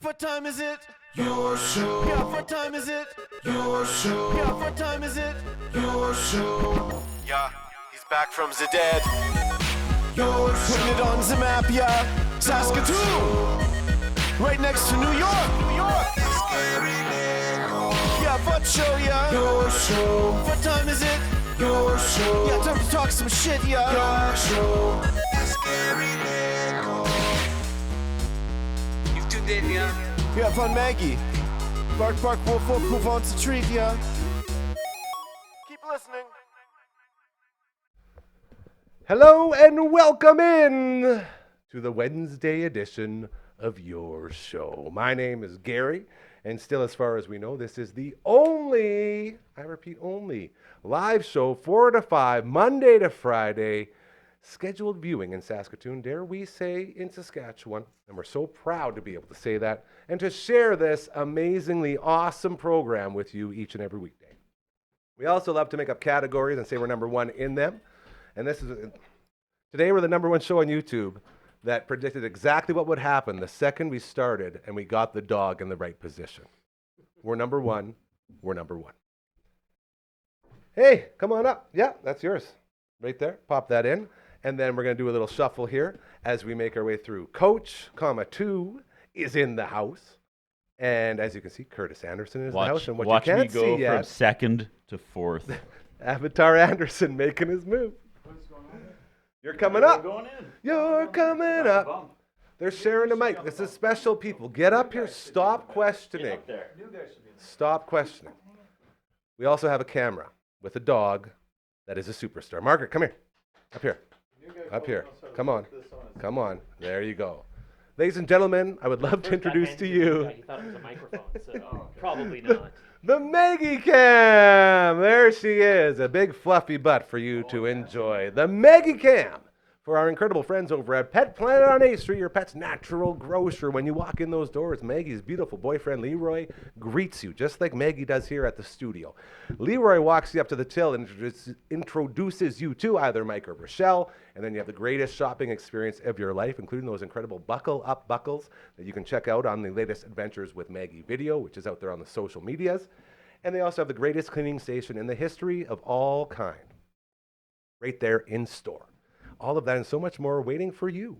What time is it? Your show. Yeah, what time is it? Your show. Yeah, what time is it? Your show. Yeah, he's back from the dead. Your show. Putting it on the map, yeah. Saskatoon. Right next to New York. New York. Yeah, what show, yeah. Your show. What time is it? Your show. Yeah, time to talk some shit, yeah. Your show. You've tuned in, yeah. Yeah, fun Maggie. Bark, bark, wolf, wolf, who wants a treat, yeah. Keep listening. Hello and welcome in to the Wednesday edition of Your Show. My name is Gary, and still as far as we know, this is the only, I repeat, only live show 4 to 5, Monday to Friday, scheduled viewing in Saskatoon, dare we say in Saskatchewan, and we're so proud to be able to say that and to share this amazingly awesome program with you each and every weekday. We also love to make up categories and say we're number one in them, and today we're the number one show on YouTube that predicted exactly what would happen the second we started and we got the dog in the right position. We're number one. We're number one. Hey, come on up. Yeah, that's yours. Right there. Pop that in. And then we're going to do a little shuffle here as we make our way through. Coach, 2 is in the house. And as you can see, Curtis Anderson is in the house. And what watch you can't me go see yet, from second to fourth. Avatar Anderson making his move. What's going on? You're coming up. Going in. You're coming up. They're sharing the mic. This is special people. Get up here. Stop questioning. There. New guys should be in there. Stop questioning. We also have a camera with a dog that is a superstar. Margaret, come here. Up here. New guy Up probably here. knows how to Come put on. this on his- Come on. There you go. Ladies and gentlemen, I would love to introduce to you He thought it was a microphone, so probably not. the Maggie Cam. There she is. A big fluffy butt for you to enjoy. The Maggie Cam. For our incredible friends over at Pet Planet on 8th Street, your pet's natural grocer. When you walk in those doors, Maggie's beautiful boyfriend, Leroy, greets you, just like Maggie does here at the studio. Leroy walks you up to the till and introduces you to either Mike or Rochelle, and then you have the greatest shopping experience of your life, including those incredible buckle-up buckles that you can check out on the latest Adventures with Maggie video, which is out there on the social medias. And they also have the greatest cleaning station in the history of all kind, right there in store. All of that and so much more waiting for you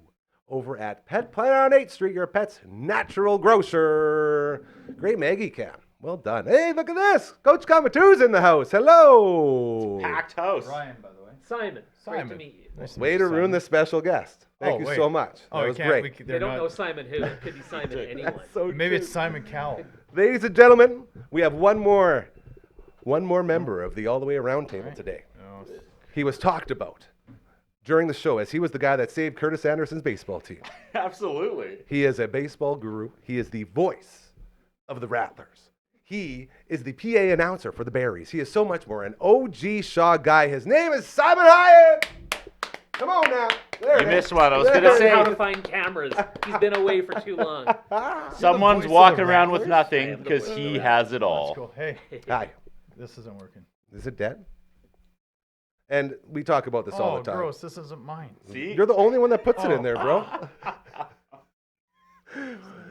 over at Pet Planet on 8th Street, your pet's natural grocer. Great Maggie Cam. Well done. Hey, look at this. Coach 2's in the house. Hello. Packed house. Ryan, by the way. Simon, great Simon. to meet you. Nice to Way meet to you, ruin Simon. the special guest. Thank you wait. so much. Oh, that we was can't. great. They They're don't not, know Simon who. It could be Simon anyone. So Maybe true. it's Simon Cowell. Ladies and gentlemen, we have one more member of the All the Way Around table today. Oh, He was talked about during the show as he was the guy that saved Curtis Anderson's baseball team. Absolutely. He is a baseball guru. He is the voice of the Rattlers. He is the PA announcer for the Berries. He is so much more. An OG Shaw guy. His name is Simon Hiatt. Come on now. There You it missed is. one. I was There going to it say, How to find cameras. He's been away for too long. someone's voice of walking the around with Rattlers? nothing I am the because voice of he the has it that's all. cool. Hey, Hi. this isn't working. Is it dead? And we talk about this all Oh, the time. gross. This isn't mine. See? You're the only one that puts it in Oh. there, bro.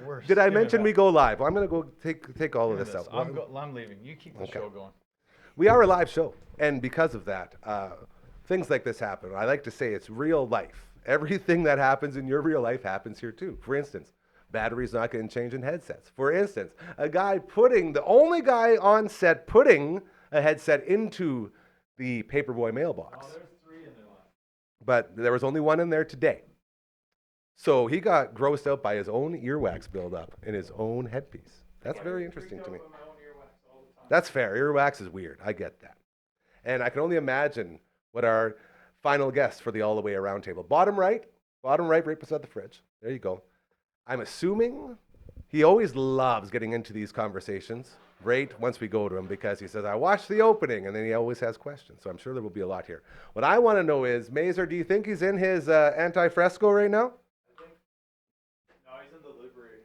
Worse. Did I Give me mention that. we go live? I'm going to go take all of Give me this this. out. I'm leaving. You keep the Okay. show going. We are a live show, and because of that, things like this happen. I like to say it's real life. Everything that happens in your real life happens here too. For instance, batteries not getting changed in headsets. For instance, the only guy on set putting a headset into the Paperboy mailbox. there's 3 in there left. But there was only one in there today. So he got grossed out by his own earwax buildup in his own headpiece. That's very interesting to me. That's fair. Earwax is weird. I get that. And I can only imagine what our final guest for the All the Way Around table. Bottom right, right beside the fridge. There you go. I'm assuming he always loves getting into these conversations right once we go to him because he says, I watched the opening, and then he always has questions. So I'm sure there will be a lot here. What I want to know is, Mazer, do you think he's in his anti-fresco right now? No, he's in the library.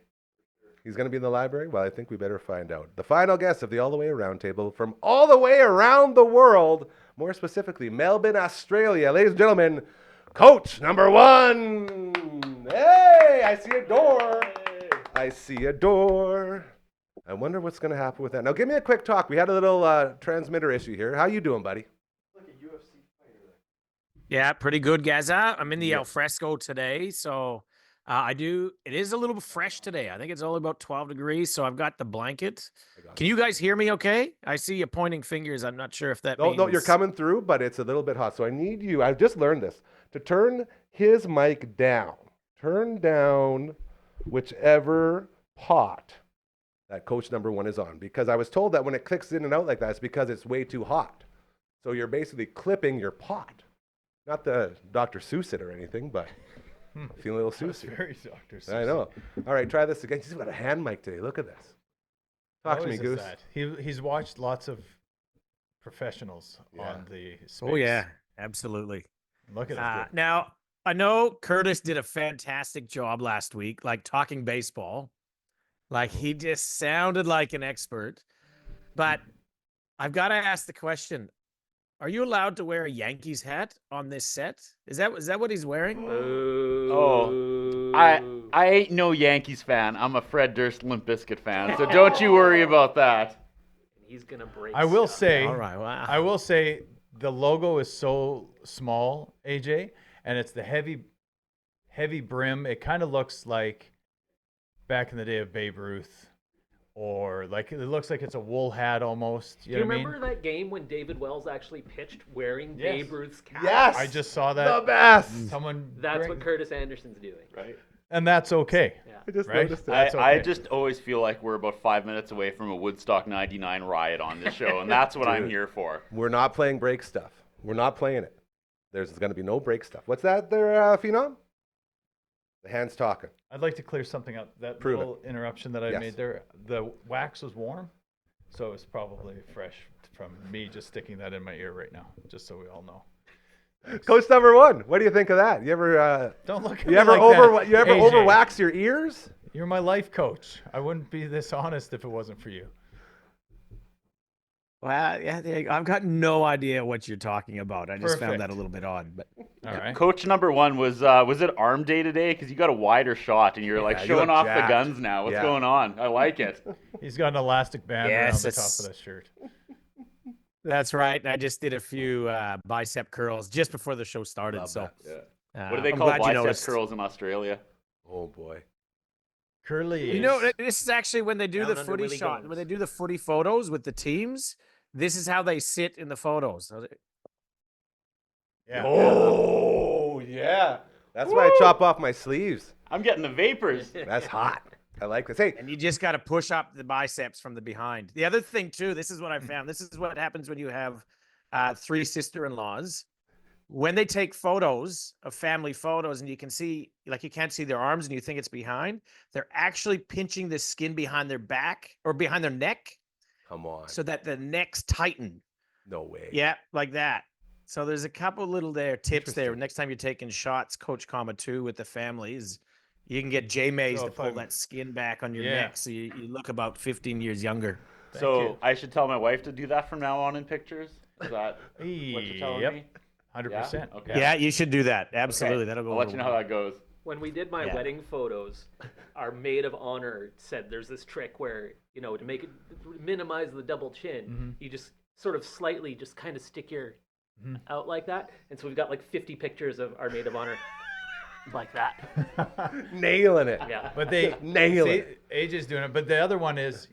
He's going to be in the library? Well, I think we better find out. The final guest of the All the Way Around table from all the way around the world, more specifically Melbourne, Australia. Ladies and gentlemen, Coach #1. Hey, I see a door. I see a door. I wonder what's going to happen with that. Now, give me a quick talk. We had a little transmitter issue here. How you doing, buddy? Yeah, pretty good, Gaza. I'm in the Yeah. al fresco today, so it is a little fresh today. I think it's only about 12 degrees, so I've got the blanket. Can you guys hear me okay? I see you pointing fingers. I'm not sure if that No, means... no, you're coming through, but it's a little bit hot. So I need you, I've just learned this, to turn his mic down. Turn down whichever pot that coach number 1 is on. Because I was told that when it clicks in and out like that, it's because it's way too hot. So you're basically clipping your pot. Not the Dr. Seuss it or anything, but feeling a little Seuss here. Very Dr. Seuss. I know. All right, try this again. He's got a hand mic today. Look at this. Talk to me, Always is Goose. that. He's watched lots of professionals Yeah. on the space. Oh, yeah, absolutely. Look at that. Now, I know Curtis did a fantastic job last week, like talking baseball. Like, he just sounded like an expert. But I've got to ask the question. Are you allowed to wear a Yankees hat on this set? Is that what he's wearing? Oh, I ain't no Yankees fan. I'm a Fred Durst Limp Bizkit fan, so don't you worry about that. He's gonna break. I will stuff. say, All right, wow. I will say the logo is so small, AJ, and it's the heavy brim. It kind of looks like back in the day of Babe Ruth, or like it looks like it's a wool hat almost. Do You you know what I remember mean? that game when David Wells actually pitched wearing Yes. Babe Ruth's cap? Yes. I just saw that. The best. Someone. That's what Curtis Anderson's doing. Right. And that's okay. Yeah. I just Right? noticed it. That's I okay. just always feel like we're about 5 minutes away from a Woodstock 99 riot on this show, and that's what I'm Dude. here for. We're not playing break stuff. We're not playing it. There's going to be no break stuff. What's that there, Phenom? The hand's talking. I'd like to clear something up. That Prove little interruption that I Yes. made there, the wax was warm, so it was probably fresh from me just sticking that in my ear right now, just so we all know. Coach number 1, what do you think of that? You ever Don't look at you me ever like that, you ever AJ. overwax your ears? You're my life coach. I wouldn't be this honest if it wasn't for you. Well, yeah, I've got no idea what you're talking about. I just found that Perfect. a little bit odd. But All right. Coach number 1 was it arm day today? Because you got a wider shot, and you're like Yeah, you showing look off jacked. the guns now. What's Yeah. going on? I like it. He's got an elastic band around Yes, the top it's- of that shirt. that's right. I just did a few bicep curls just before the show started. Love So, that. What do they I'm call glad you bicep noticed. curls in Australia? Oh boy. Curly. You know, this is actually when they do Down the under footy Willie shot, Gomes. when they do the footy photos with the teams. This is how they sit in the photos. Yeah. Oh yeah. That's why I chop off my sleeves. I'm getting the vapors. That's hot. I like this. Hey, And you just got to push up the biceps from the behind. The other thing, too, this is what I found. This is what happens when you have 3 sister-in-laws. When they take photos of family photos and you can see, like you can't see their arms and you think it's behind, they're actually pinching the skin behind their back or behind their neck come on. so that the necks tighten. No way. Yeah, like that. So there's a couple little tips there. Interesting. Next time you're taking shots, Coach Comma 2 with the families, you can get J Mays So to if pull I'm- that skin back on your Yeah. neck so you look about 15 years younger. Thank So you. I should tell my wife to do that from now on in pictures? Is that what you're telling Yep. me? 100%. Yeah? Okay. Yeah, you should do that. Okay. Absolutely. That'll go I'll let over you know how well. that goes. When we did my Yeah. wedding photos, our maid of honor said there's this trick where, to make it minimize the double chin, you just sort of slightly just kind of stick your out like that. And so we've got like 50 pictures of our maid of honor like that. Nailing it. Yeah. But they Nail see, it. AJ's doing it. But the other one is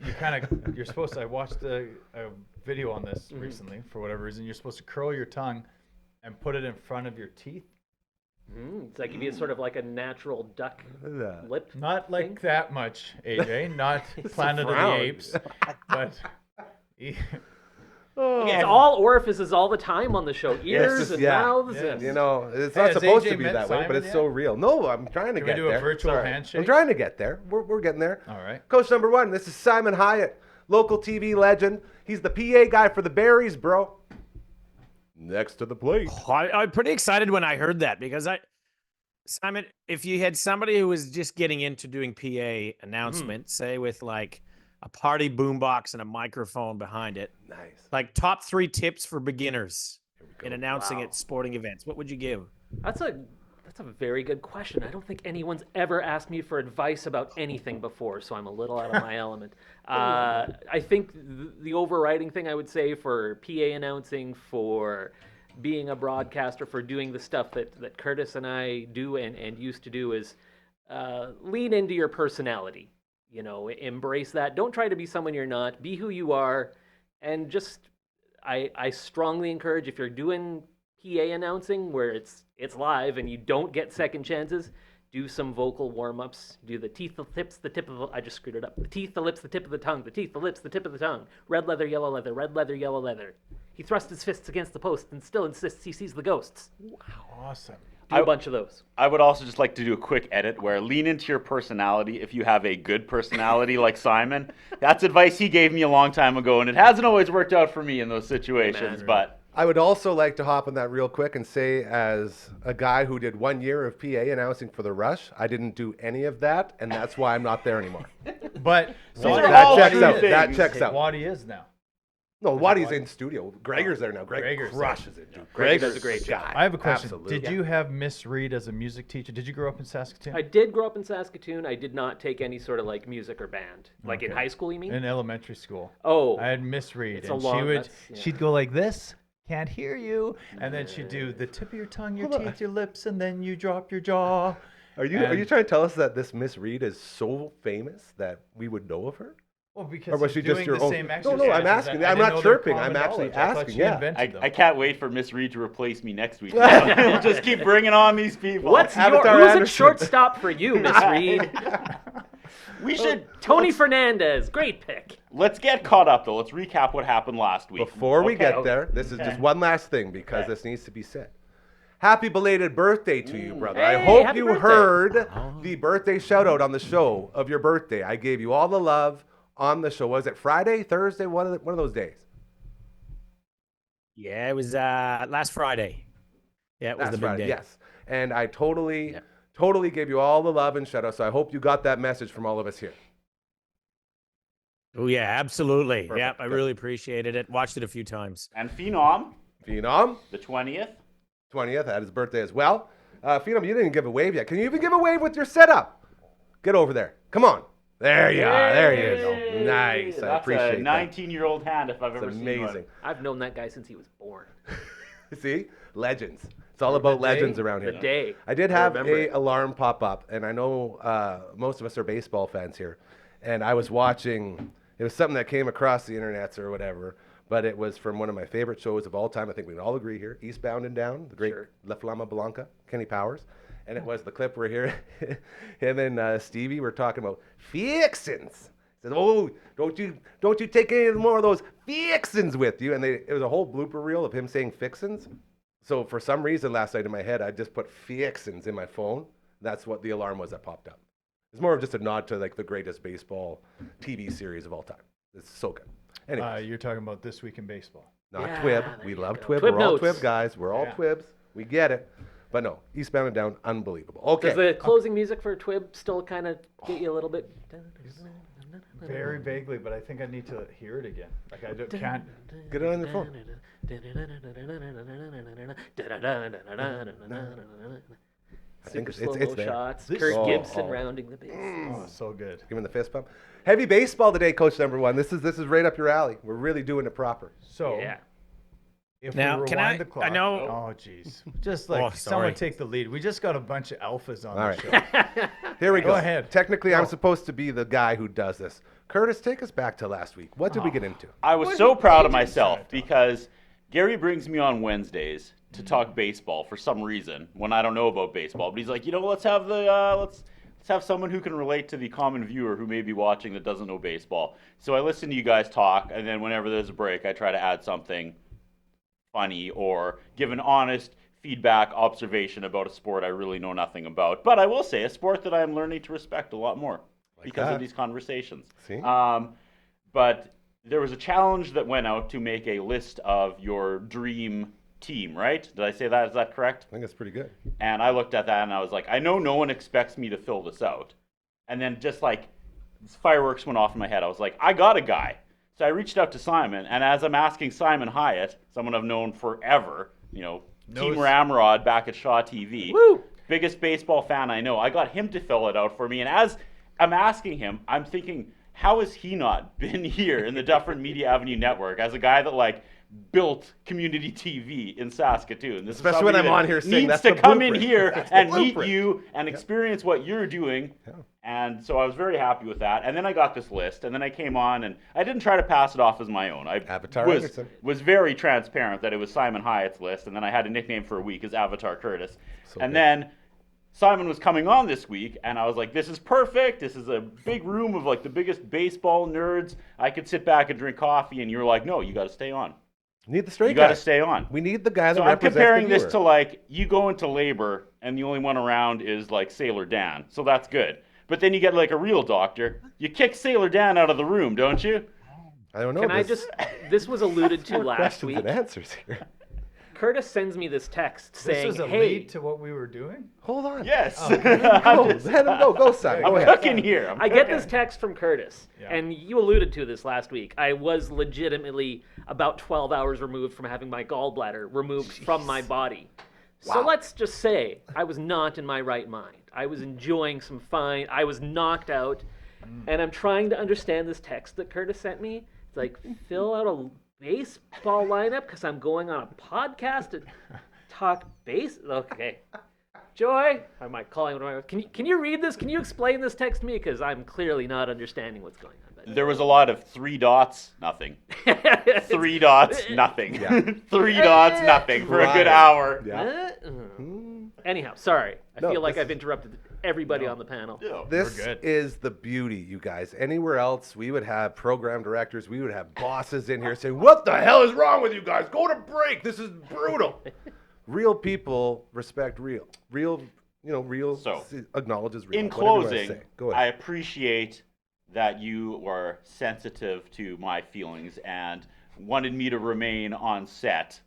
you're supposed to. I watched a video on this recently for whatever reason. You're supposed to curl your tongue and put it in front of your teeth. It's like if you sort of like a natural duck Look at that. lip. Not like thing. that much, AJ. Not Planet of the frown. Apes, but It's all orifices all the time on the show. Ears just- and yeah. mouths. Yes. And, You know, it's Hey, not has supposed AJ to be met that way, but Simon it's yet? so real. No, I'm trying to Can we get do a there. virtual Sorry. handshake? I'm trying to get there. We're getting there. all right. Coach number 1, this is Simon Hiatt, local TV legend. He's the PA guy for the Berries, bro. Next to the plate. I'm pretty excited when I heard that because Simon, if you had somebody who was just getting into doing PA announcements, say with like a party boombox and a microphone behind it, Nice. like top 3 tips for beginners Here we go. in announcing Wow. at sporting events, what would you give? that's a That's a very good question. I don't think anyone's ever asked me for advice about anything before, so I'm a little out of my element. I think the overriding thing I would say for PA announcing, for being a broadcaster, for doing the stuff that Curtis and I do and used to do is lean into your personality. You know, embrace that. Don't try to be someone you're not. Be who you are. And just, I strongly encourage, if you're doing PA announcing where it's live and you don't get second chances, do some vocal warm-ups. Do the teeth, the lips, the tip of the... I just screwed it up. The teeth, the lips, the tip of the tongue. The teeth, the lips, the tip of the tongue. Red leather, yellow leather. Red leather, yellow leather. He thrusts his fists against the post and still insists he sees the ghosts. Awesome. Do a bunch of those. I would also just like to do a quick edit where lean into your personality if you have a good personality like Simon. That's advice he gave me a long time ago, and it hasn't always worked out for me in those situations, but... I would also like to hop on that real quick and say, as a guy who did 1 year of PA announcing for the Rush, I didn't do any of that, and that's why I'm not there anymore. But So Waddy- that checks Waddy out. is- That checks out. Waddy is now. No, Waddy's in studio. Gregor's there now. Greg Gregor's there. crushes it, dude. Gregor does Gregor's a great the job. guy. I have a question. Absolutely. Did you have Miss Reed as a music teacher? Did you grow up in Saskatoon? I did grow up in Saskatoon. I did not take any sort of like music or band. Like in Okay. high school, you mean? In elementary school. Oh. I had Miss Reed, It's a and long- she would that's- yeah. she'd go like this. Can't hear you, and then she'd do the tip of your tongue, your teeth, your lips, and then you drop your jaw. Are you trying to tell us that this Miss Reed is so famous that we would know of her? Well, because Or was she you're just doing your the own- same No, no, exercises. I'm asking. I I'm didn't not know their chirping. common I'm actually knowledge. I thought asking, she yeah. invented them. I can't wait for Miss Reed to replace me next week. We'll just keep bringing on these people. What's Avatar who's Anderson. at shortstop for you, Miss Reed? We should... Tony Fernandez, great pick. Let's get caught up, though. Let's recap what happened last week. Before we Okay. get there, this is just one last thing because this needs to be said. Happy belated birthday to you, brother. I Hey, hope happy you birthday. heard the birthday shout out on the show of your birthday. I gave you all the love on the show. Was it Friday, Thursday, one of those days? Yeah, it was last Friday. Yeah, it was That's the big Friday, day. yes. And I totally Yeah. gave you all the love and shout out. So I hope you got that message from all of us here. Oh yeah, absolutely. Perfect. Yeah, I Good. really appreciated it. Watched it a few times. And Phenom, Phenom, the 20th. 20th, had his birthday as well. Phenom, you didn't give a wave yet. Can you even give a wave with your setup? Get over there. Come on. There you are. There you go. Nice. I That's appreciate a that. 19-year-old hand if I've It's ever seen one. amazing. I've known that guy since he was born. See? Legends. It's all about legends around here. The day. I did have remember a it. alarm pop up, and I know most of us are baseball fans here. And I was watching, it was something that came across the internets or whatever, but it was from one of my favorite shows of all time. I think we can all agree here, Eastbound and Down, the great Sure. La Flama Blanca, Kenny Powers. And it was the clip where here, him and Stevie were talking about fixins. He said, "Oh, don't you take any more of those fixins with you?" And it was a whole blooper reel of him saying fixins. So for some reason last night in my head, I just put fixins in my phone. That's what the alarm was that popped up. It's more of just a nod to like the greatest baseball TV series of all time. It's so good. Anyway, You're talking about This Week in Baseball. not Yeah, Twib. there We you love go. Twib. Twib We're all notes. Twib guys. We're all Yeah. Twibs. We get it. But no, Eastbound and Down, unbelievable. Okay. Does the closing music for Twib still kind of get you a little bit? Very vaguely, but I think I need to hear it again. Like I can't. Get it on your phone. I think Super it's slow-mo there. shots. This- Kurt Oh, Gibson oh. rounding the bases. Oh, so good. Give him the fist bump. Heavy baseball today, Coach Number One. This is right up your alley. We're really doing it proper. So Yeah. if Now, we can rewind I- the clock. I know- Oh, jeez. Just like Oh, someone sorry. take the lead. We just got a bunch of alphas on All the right. show. Here we go. Go ahead. Technically, I'm Go. supposed to be the guy who does this. Curtis, take us back to last week. What did we get into? I was so proud of myself because Gary brings me on Wednesdays to talk baseball for some reason when I don't know about baseball. But he's like, let's have let's have someone who can relate to the common viewer who may be watching that doesn't know baseball. So I listen to you guys talk, and then whenever there's a break, I try to add something funny or give an honest feedback observation about a sport I really know nothing about. But I will say a sport that I am learning to respect a lot more because that. of these conversations. See? But there was a challenge that went out to make a list of your dream team, right? Did I say that? Is that correct? I think it's pretty good. And I looked at that and I was like, I know no one expects me to fill this out. And then just like fireworks went off in my head. I was like, I got a guy. So I reached out to Simon, and as I'm asking Simon Hiatt, someone I've known forever, Team Knows- Ramrod back at Shaw TV. Woo! biggest baseball fan I know. I got him to fill it out for me. And as I'm asking him, I'm thinking, how has he not been here in the Dufferin Media Avenue Network as a guy that like built community TV in Saskatoon? This Especially is when somebody I'm that on here saying needs that's to the come in blueprint. here That's the and meet blueprint. you and experience what you're doing. Yeah. And so I was very happy with that. And then I got this list, and then I came on, and I didn't try to pass it off as my own. I Avatar was, Anderson. was very transparent that it was Simon Hiatt's list, and then I had a nickname for a week as Avatar Curtis. So and good. then Simon was coming on this week, and I was like, this is perfect. This is a big room of like the biggest baseball nerds. I could sit back and drink coffee, and you were like, no, you got to stay on. Need the straight You got guy. to stay on. We need the guy that So I'm represents comparing the this viewer. to like you go into labor and the only one around is like Sailor Dan. So that's good. But then you get like a real doctor. You kick Sailor Dan out of the room, don't you? I don't know. Can I just? This was alluded to more last questions week. and answers here? Curtis sends me this text This saying, was a "Hey, lead to what we were doing. Hold on. Yes. Go. Let him go. Go, Simon. I'm Go ahead. cooking here. I get this text from Curtis, Yeah. and you alluded to this last week. I was legitimately about 12 hours removed from having my gallbladder removed from my body. So let's just say I was not in my right mind. I was enjoying some fine. I was knocked out, and I'm trying to understand this text that Curtis sent me. It's like, fill out a baseball lineup because I'm going on a podcast to talk base. Okay. Joy, I might call him. Can you read this? Can you explain this text to me? Because I'm clearly not understanding what's going on. But There was a lot of 3 dots, nothing. 3 dots, nothing. 3 dots, nothing for a good Right. hour. Yeah. Anyhow, sorry. I No, feel like this I've interrupted everybody on the panel. Yeah. This good. is the beauty, you guys. Anywhere else, we would have program directors, we would have bosses in here saying, "What the hell is wrong with you guys? Go to break. This is brutal." Real people respect real. Real So, acknowledges real. In Whatever you wanna closing, say. Go I ahead. appreciate that you were sensitive to my feelings and wanted me to remain on set,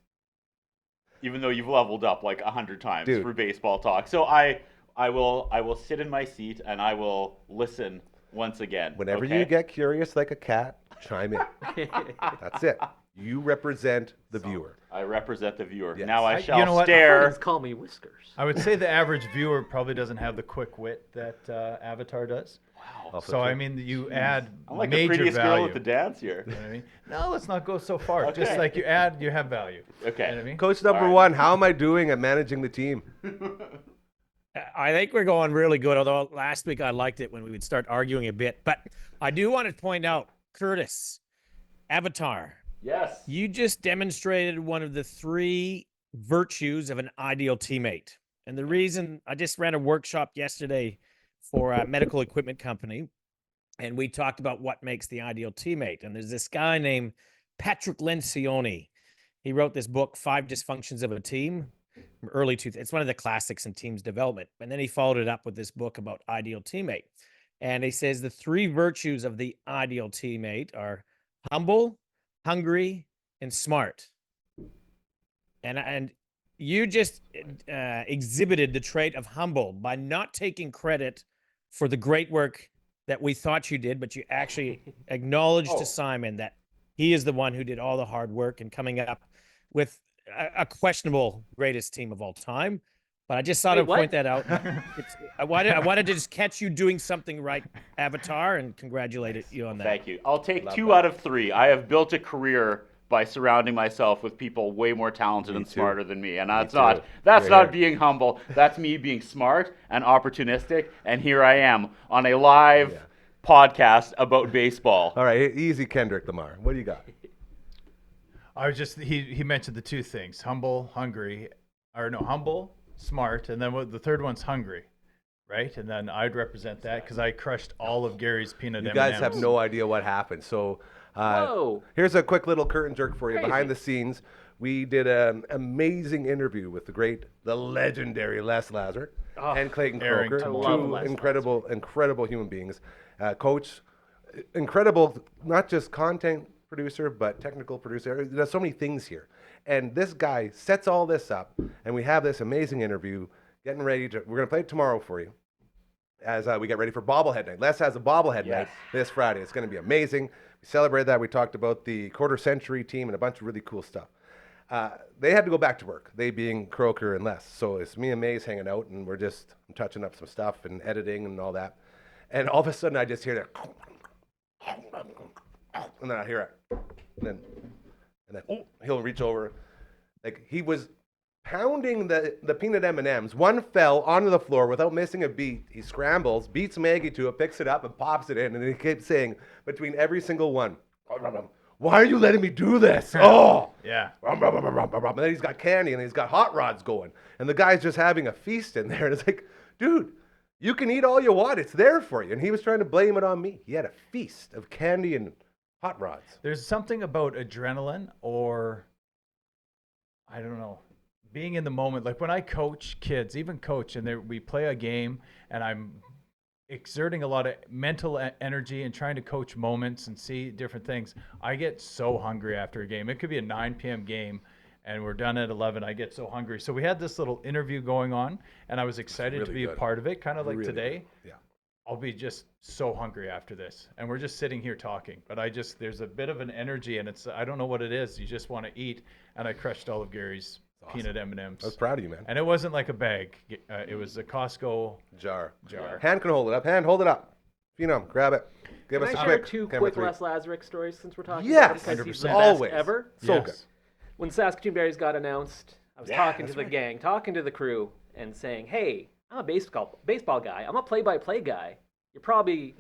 even though you've leveled up like 100 times Dude. for baseball talk. So I will sit in my seat and I will listen once again. Whenever okay? you get curious like a cat, chime in. That's it. You represent the viewer. I represent the viewer. Yes. Now I shall you know what? stare. Friends call me Whiskers. I would say the average viewer probably doesn't have the quick wit that Avatar does. So I mean, you add I'm like the major prettiest value. girl at the dance here. You know what I mean? No, let's not go so far. Okay. Just like you add, you have value. Okay. You know what I mean? Coach number All right. 1, how am I doing at managing the team? I think we're going really good, although last week I liked it when we would start arguing a bit. But I do want to point out, Curtis, Avatar, Yes. you just demonstrated one of the 3 virtues of an ideal teammate. And the reason I just ran a workshop yesterday for a medical equipment company, and we talked about what makes the ideal teammate. And there's this guy named Patrick Lencioni. He wrote this book, 5 Dysfunctions of a Team, from early 2000s. It's one of the classics in teams development. And then he followed it up with this book about ideal teammate. And he says the 3 virtues of the ideal teammate are humble, hungry, and smart. And you just exhibited the trait of humble by not taking credit for the great work that we thought you did, but you actually acknowledged to Simon that he is the one who did all the hard work and coming up with a questionable greatest team of all time. But I just thought Wait, I'd what? point that out. I wanted to just catch you doing something right, Avatar, and congratulate you on that. Thank you. I'll take 2 out of 3. I have built a career by surrounding myself with people way more talented and too. smarter than me. And that's too. not You're not here. being humble. That's me being smart and opportunistic. And here I am on a live podcast about baseball. All right, easy, Kendrick Lamar. What do you got? I was just he mentioned the 2 things: humble, hungry, humble, smart, and then the third one's hungry, right? And then I'd represent that because I crushed all of Gary's peanut You M&Ms. guys have no idea what happened. So Whoa. here's a quick little curtain jerk for you. Crazy. Behind the scenes, we did an amazing interview with the legendary Les Lazar and Clayton Aaron Croker. Timor. I love Two Les incredible human beings. Coach, incredible, not just content producer, but technical producer. There's so many things here. And this guy sets all this up, and we have this amazing interview getting ready to, we're going to play it tomorrow for you as we get ready for bobblehead night. Les has a bobblehead night this Friday. It's going to be amazing. We celebrated that. We talked about the quarter century team and a bunch of really cool stuff. they had to go back to work, they being Croker and Les. So it's me and Maze hanging out, and we're just touching up some stuff and editing and all that. And all of a sudden, I just hear that, and then I hear it, and then he'll reach over, like he was pounding the peanut M&Ms. One fell onto the floor without missing a beat. He scrambles, beats Maggie to it, picks it up, and pops it in. And he keeps saying between every single one, "Why are you letting me do this? Oh, Yeah. And then he's got candy and he's got hot rods going, and the guy's just having a feast in there. And it's like, dude, you can eat all you want. It's there for you. And he was trying to blame it on me. He had a feast of candy and hot rods. There's something about adrenaline, or I don't know, being in the moment. Like when I coach kids, even coach, and we play a game, and I'm exerting a lot of mental energy and trying to coach moments and see different things. I get so hungry after a game. It could be a 9 p.m. game, and we're done at 11. I get so hungry. So we had this little interview going on, and I was excited to really be good. a part of it, kind of like Really today. good. Yeah. I'll be just so hungry after this, and we're just sitting here talking. But there's a bit of an energy, and I don't know what it is. You just want to eat, and I crushed all of Gary's peanut M&Ms. I was proud of you, man. And it wasn't like a bag. It was a Costco Jar. jar. Hand can hold it up. Hand, hold it up. Phenom, grab it. Give Can us I a share quick. two camera quick three. Les Lazarek stories since we're talking Yes, about him? 'Cause he's 100%. the best Always. ever. So Yes. good. When Saskatoon Berries got announced, I was Yeah, talking to that's the right. gang, talking to the crew, and saying, "Hey, I'm a baseball guy. I'm a play-by-play guy. You're probably,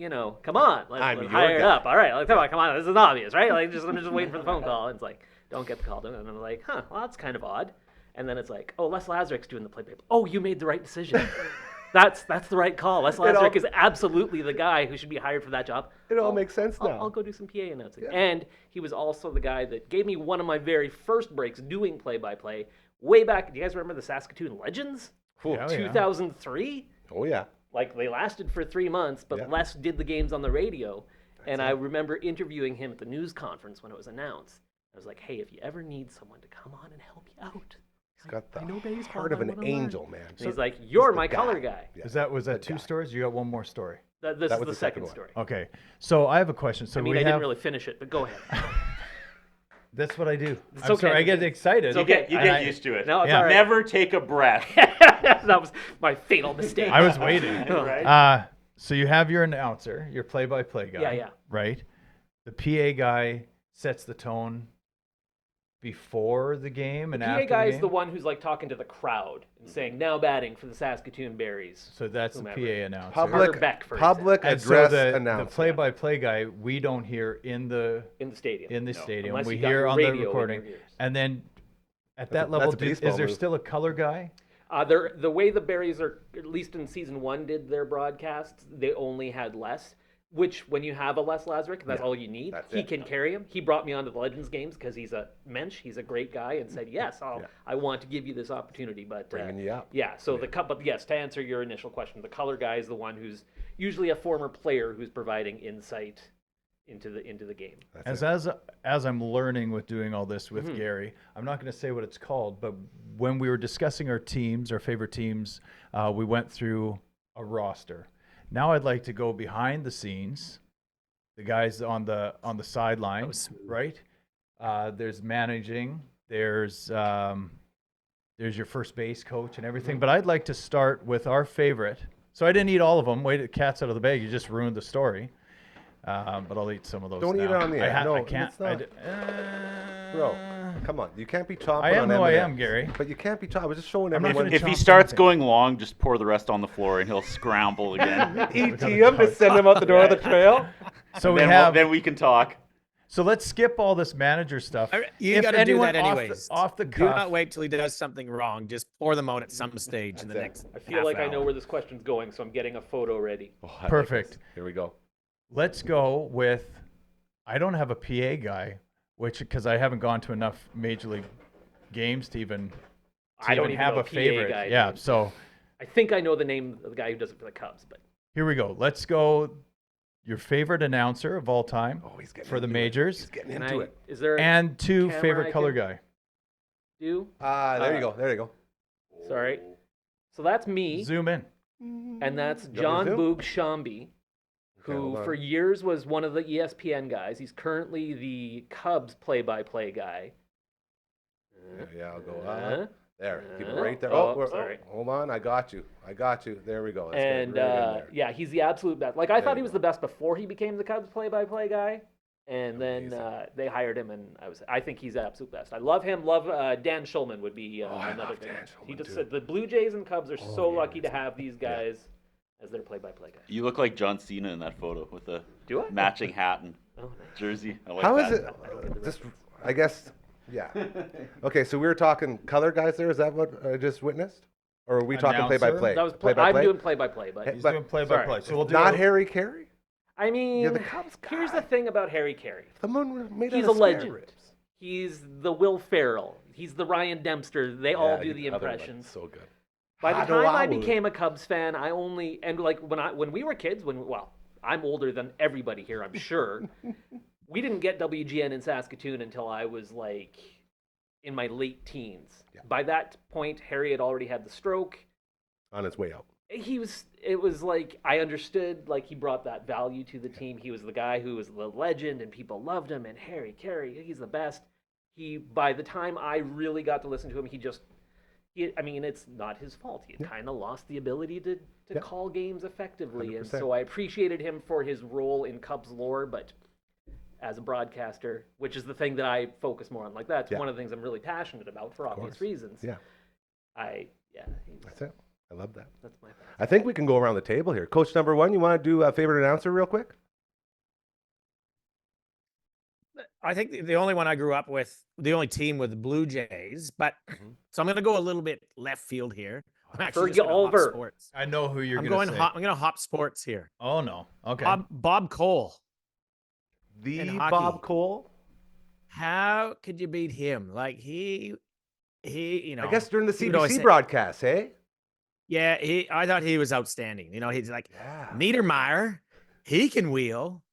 come on, I'm let's your hire it guy." up. All right, like, come on, this is obvious, right? Like, I'm just waiting for the phone call. And it's like, don't get the call. And I'm like, well, that's kind of odd. And then it's like, oh, Les Lazarek's doing the play-by-play. Oh, you made the right decision. That's the right call. Les Lazarek is absolutely the guy who should be hired for that job. It all makes sense now. I'll go do some PA announcing. And he was also the guy that gave me one of my very first breaks doing play-by-play way back. Do you guys remember the Saskatoon Legends? Cool. Yeah, oh, yeah. 2003? Oh, yeah. Like, they lasted for 3 months, but Yeah. Les did the games on the radio. And I remember interviewing him at the news conference when it was announced. I was like, hey, if you ever need someone to come on and help you out. He's got the I know baseball, heart of I an wanna learn. angel, man. And he's like, you're the my guy. color guy. Yeah. Was that The two guy. stories? You got one more story. This That is was the the second second one. story. Okay. So I have a question. So I mean, we I have. didn't really finish it, but go ahead. That's what I do. It's I'm okay. sorry. I get excited. You get And I- used to it. No, it's Yeah. all right. Never take a breath. That was my fatal mistake. I was waiting. Right? So you have your announcer, your play-by-play guy. Yeah. Right. The PA guy sets the tone before the game and PA after guy the is game. the one who's like talking to the crowd and saying, now batting for the Saskatoon Berries. So that's whomever. the PA announcer. Carter Beck, for Public And so address the announcer. play-by-play guy, we don't hear in the in the stadium. stadium. Unless We you got hear your on the radio in recording, your ears. and then at That's that a- level, that's a baseball is there move. still a color guy? The way the Berries are, at least in season 1, did their broadcasts, they only had Les. Which, when you have a Les Lazarek, that's all you need. that's He it. can carry him. He brought me onto the Legends games because he's a mensch. He's a great guy, and said, "Yes, I want to give you this opportunity." But Bringing you up. yeah. So but yes, to answer your initial question, the color guy is the one who's usually a former player who's providing insight into the game. As I'm learning with doing all this with Gary, I'm not going to say what it's called, but when we were discussing our teams, our favorite teams, we went through a roster. Now I'd like to go behind the scenes, the guys on the sidelines, right? There's managing, there's your first base coach and everything, but I'd like to start with our favorite. So I didn't eat all of them. Wait, cat's out of the bag. You just ruined the story. But I'll eat some of those. Don't eat now. it on the air. No, I can't. it's not. Bro, come on. You can't be chopping I am on who I M&Ms. am, Gary. But you can't be chopping. I was just showing I'm not everyone. gonna If he chop starts anything. going long, just pour the rest on the floor and he'll scramble again. ET him to send him out the door of the trail. So we then, have. then we can talk. So let's skip all this manager stuff. You If got to do anyone that anyways. Off the Do cuff. not wait till he does something wrong. Just pour them out at some stage in the next. I feel like I know where this question's going, so I'm getting a photo ready. Oh, I like Perfect. this. Here we go. Let's go with. I don't have a PA guy, because I haven't gone to enough major league games to even. I don't even have know a PA favorite. guy Yeah. names. So I think I know the name of the guy who does it for the Cubs, but here we go. Let's go. Your favorite announcer of all time Oh, he's getting for the into it. majors, He's getting can into I? it. Is there and two camera favorite I color can- guy. do? There you go. There you go. Sorry. So that's me, Zoom in. and that's You want John me to Boog Shambi, Okay, hold who on. for years was one of the ESPN guys. He's currently the Cubs play-by-play guy. Yeah, I'll go up. There, keep it Uh, right there. oh, we're- sorry. Hold on, I got you. There we go. Let's And get right in there. yeah, he's the absolute best. Like, I thought you he was go. the best before he became the Cubs play-by-play guy. And then Amazing. they hired him, and I think he's the absolute best. I love him. Love Dan Schulman would be I another love thing. Dan He Schulman, just too. said the Blue Jays and Cubs are so yeah, lucky to have these guys as their play-by-play guys. You look like John Cena in that photo with the Do I? matching hat and Oh, nice. jersey. I like How that. is it? Just, I guess, yeah. Okay, so we were talking color guys there. Is that what I just witnessed? Or are we talking Announcer? play-by-play? That was Play-by-play? I'm doing play-by-play, but He's But- doing play-by-play. sorry. So we'll do Not a- Harry Carey? I mean, You're the Cubs here's guy. the thing about Harry Carey. The moon was made He's out a of spare legend. ribs. He's the Will Ferrell. He's the Ryan Dempster. They all Yeah, do the other one, impressions. So good. By the How do time I would- became a Cubs fan, I only and like when we were kids, I'm older than everybody here, I'm sure. We didn't get WGN in Saskatoon until I was like in my late teens. Yeah. By that point, Harry had already had the stroke. On his way out. It was like I understood, like he brought that value to the team. He was the guy who was the legend and people loved him, and Harry Carey, he's the best. By the time I really got to listen to him, I mean, it's not his fault. He kind of lost the ability to call games effectively. 100%. And so I appreciated him for his role in Cubs lore, but as a broadcaster, which is the thing that I focus more on, like that's Yeah. one of the things I'm really passionate about for obvious course. reasons. Yeah, that's it. I love that. that's my favorite. I think we can go around the table here. Coach number one, you want to do a favorite announcer real quick? I think the only one I grew up with, the only team with the Blue Jays, but so I'm going to go a little bit left field here. I'm actually Fergie just gonna hop Oliver. sports. I know who you're I'm going going to say. I'm going to hop sports here. Oh, no. Okay. Bob Cole. The In hockey. Bob Cole. How could you beat him? Like he, you know. I guess during the he would always CBC say- broadcast, eh? Yeah, I thought he was outstanding. You know, he's like Yeah. Niedermeyer. He can wheel.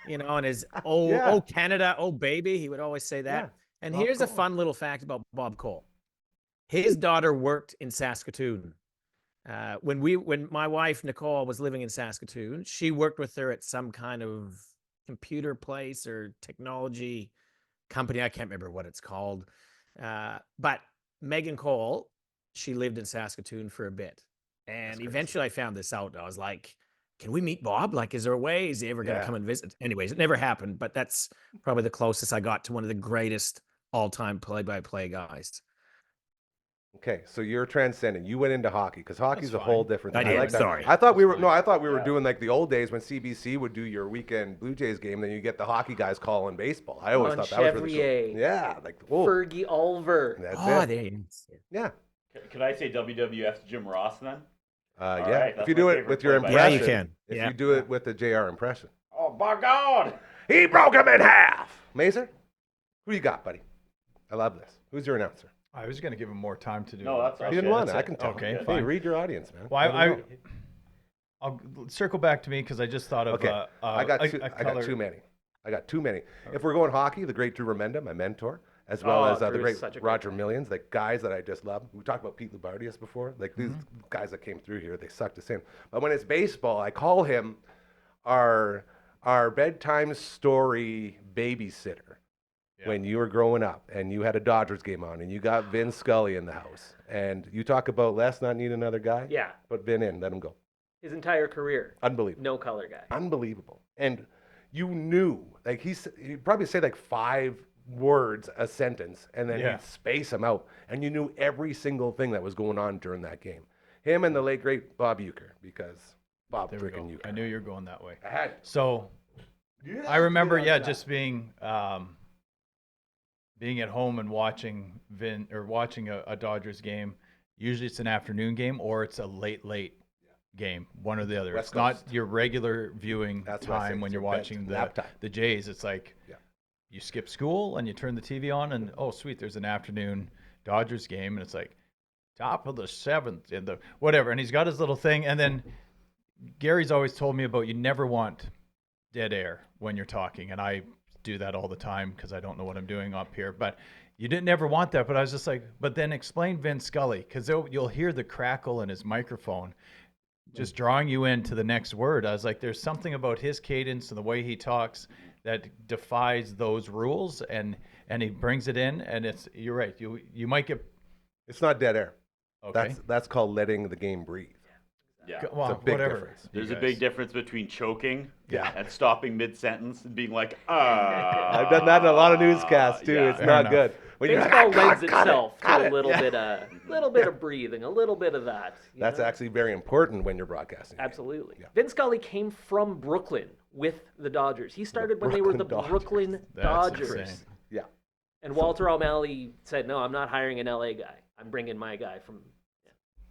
You know, and his Yeah. oh Canada, oh baby, he would always say that. Yeah, And Bob here's a Cole. fun little fact about Bob Cole. His daughter worked in Saskatoon. When my wife Nicole was living in Saskatoon, she worked with her at some kind of computer place or technology company. I can't remember what it's called. But Megan Cole, she lived in Saskatoon for a bit. And eventually I found this out. I was like, can we meet Bob? Like, is there a way? Is he ever going to Yeah. come and visit? Anyways, it never happened, but that's probably the closest I got to one of the greatest all-time play-by-play guys. Okay, so you're transcending. You went into hockey because hockey's a That's whole fine. different I thing. did, like that. sorry. I thought we were Yeah. doing like the old days when CBC would do your weekend Blue Jays game, then you get the hockey guys calling baseball. I always thought that was really Chevrier. cool. Yeah, like whoa, Fergie Oliver. that's Oh, it. there you go. Yeah, Could I say WWF's Jim Ross then? yeah. right, If that's you my do it favorite with your play-by-play. impression, Yeah, you can. If Yeah. you do it with the JR impression, Oh, by God! he broke him in half. Mazer, who you got, buddy? I love this. Who's your announcer? I was going to give him more time to do No, it. that's You okay. didn't want it. that's I it. can tell. Okay, Hey, fine. read your audience, man. Well, Let 'em know. I'll circle back to me because I just thought of Okay, I got a too, I got color- too many. I got too many. If we're going hockey, the great Drew Remenda, my mentor, as well Oh, as the Drew's great such a great Roger guy. Millions, like guys that I just love. We talked about Pete Lubardius before. Like these guys that came through here, they sucked us in. But when it's baseball, I call him our bedtime story babysitter. Yeah. When you were growing up and you had a Dodgers game on and you got Vin Scully in the house and you talk about let's not need another guy. Yeah. Put Vin in, let him go. His entire career. Unbelievable. No color guy. Unbelievable. And you knew, like he'd probably say like 5 words a sentence and then Yeah. he'd space them out. And you knew every single thing that was going on during that game. Him and the late great Bob Euchre, because Bob There we freaking go. Euchre. I knew you were going that way. I had So I remember, just being at home and watching a Dodgers game. Usually it's an afternoon game or it's a late game, one or the other. West It's not Coast. your regular viewing That's what I say, time when it's you're your bed- watching nap time. the Jays. It's like Yeah. you skip school and you turn the TV on and oh sweet, there's an afternoon Dodgers game and it's like top of the 7th in the whatever, and he's got his little thing. And then Gary's always told me about you never want dead air when you're talking, and I do that all the time because I don't know what I'm doing up here. But you didn't ever want that. But I was just like, but then explain Vin Scully, because you'll hear the crackle in his microphone, just drawing you into the next word. I was like, there's something about his cadence and the way he talks that defies those rules, and he brings it in, and you're right. You might get It's not dead air. okay. That's called letting the game breathe. Yeah. Well, It's a big whatever. difference. There's you a big guys. difference between choking Yeah. and stopping mid-sentence and being like, I've done that in a lot of newscasts too. yeah. It's Fair not enough. good. When you're Baseball like, lends cut itself cut to a it. little Yeah. bit of breathing, a little bit of that. you That's know? actually very important when you're broadcasting. Absolutely. Yeah. Vin Scully came from Brooklyn with the Dodgers. He started when they were the Brooklyn Dodgers. Brooklyn That's Dodgers. insane. Yeah. And Walter O'Malley said, "No, I'm not hiring an LA guy. I'm bringing my guy from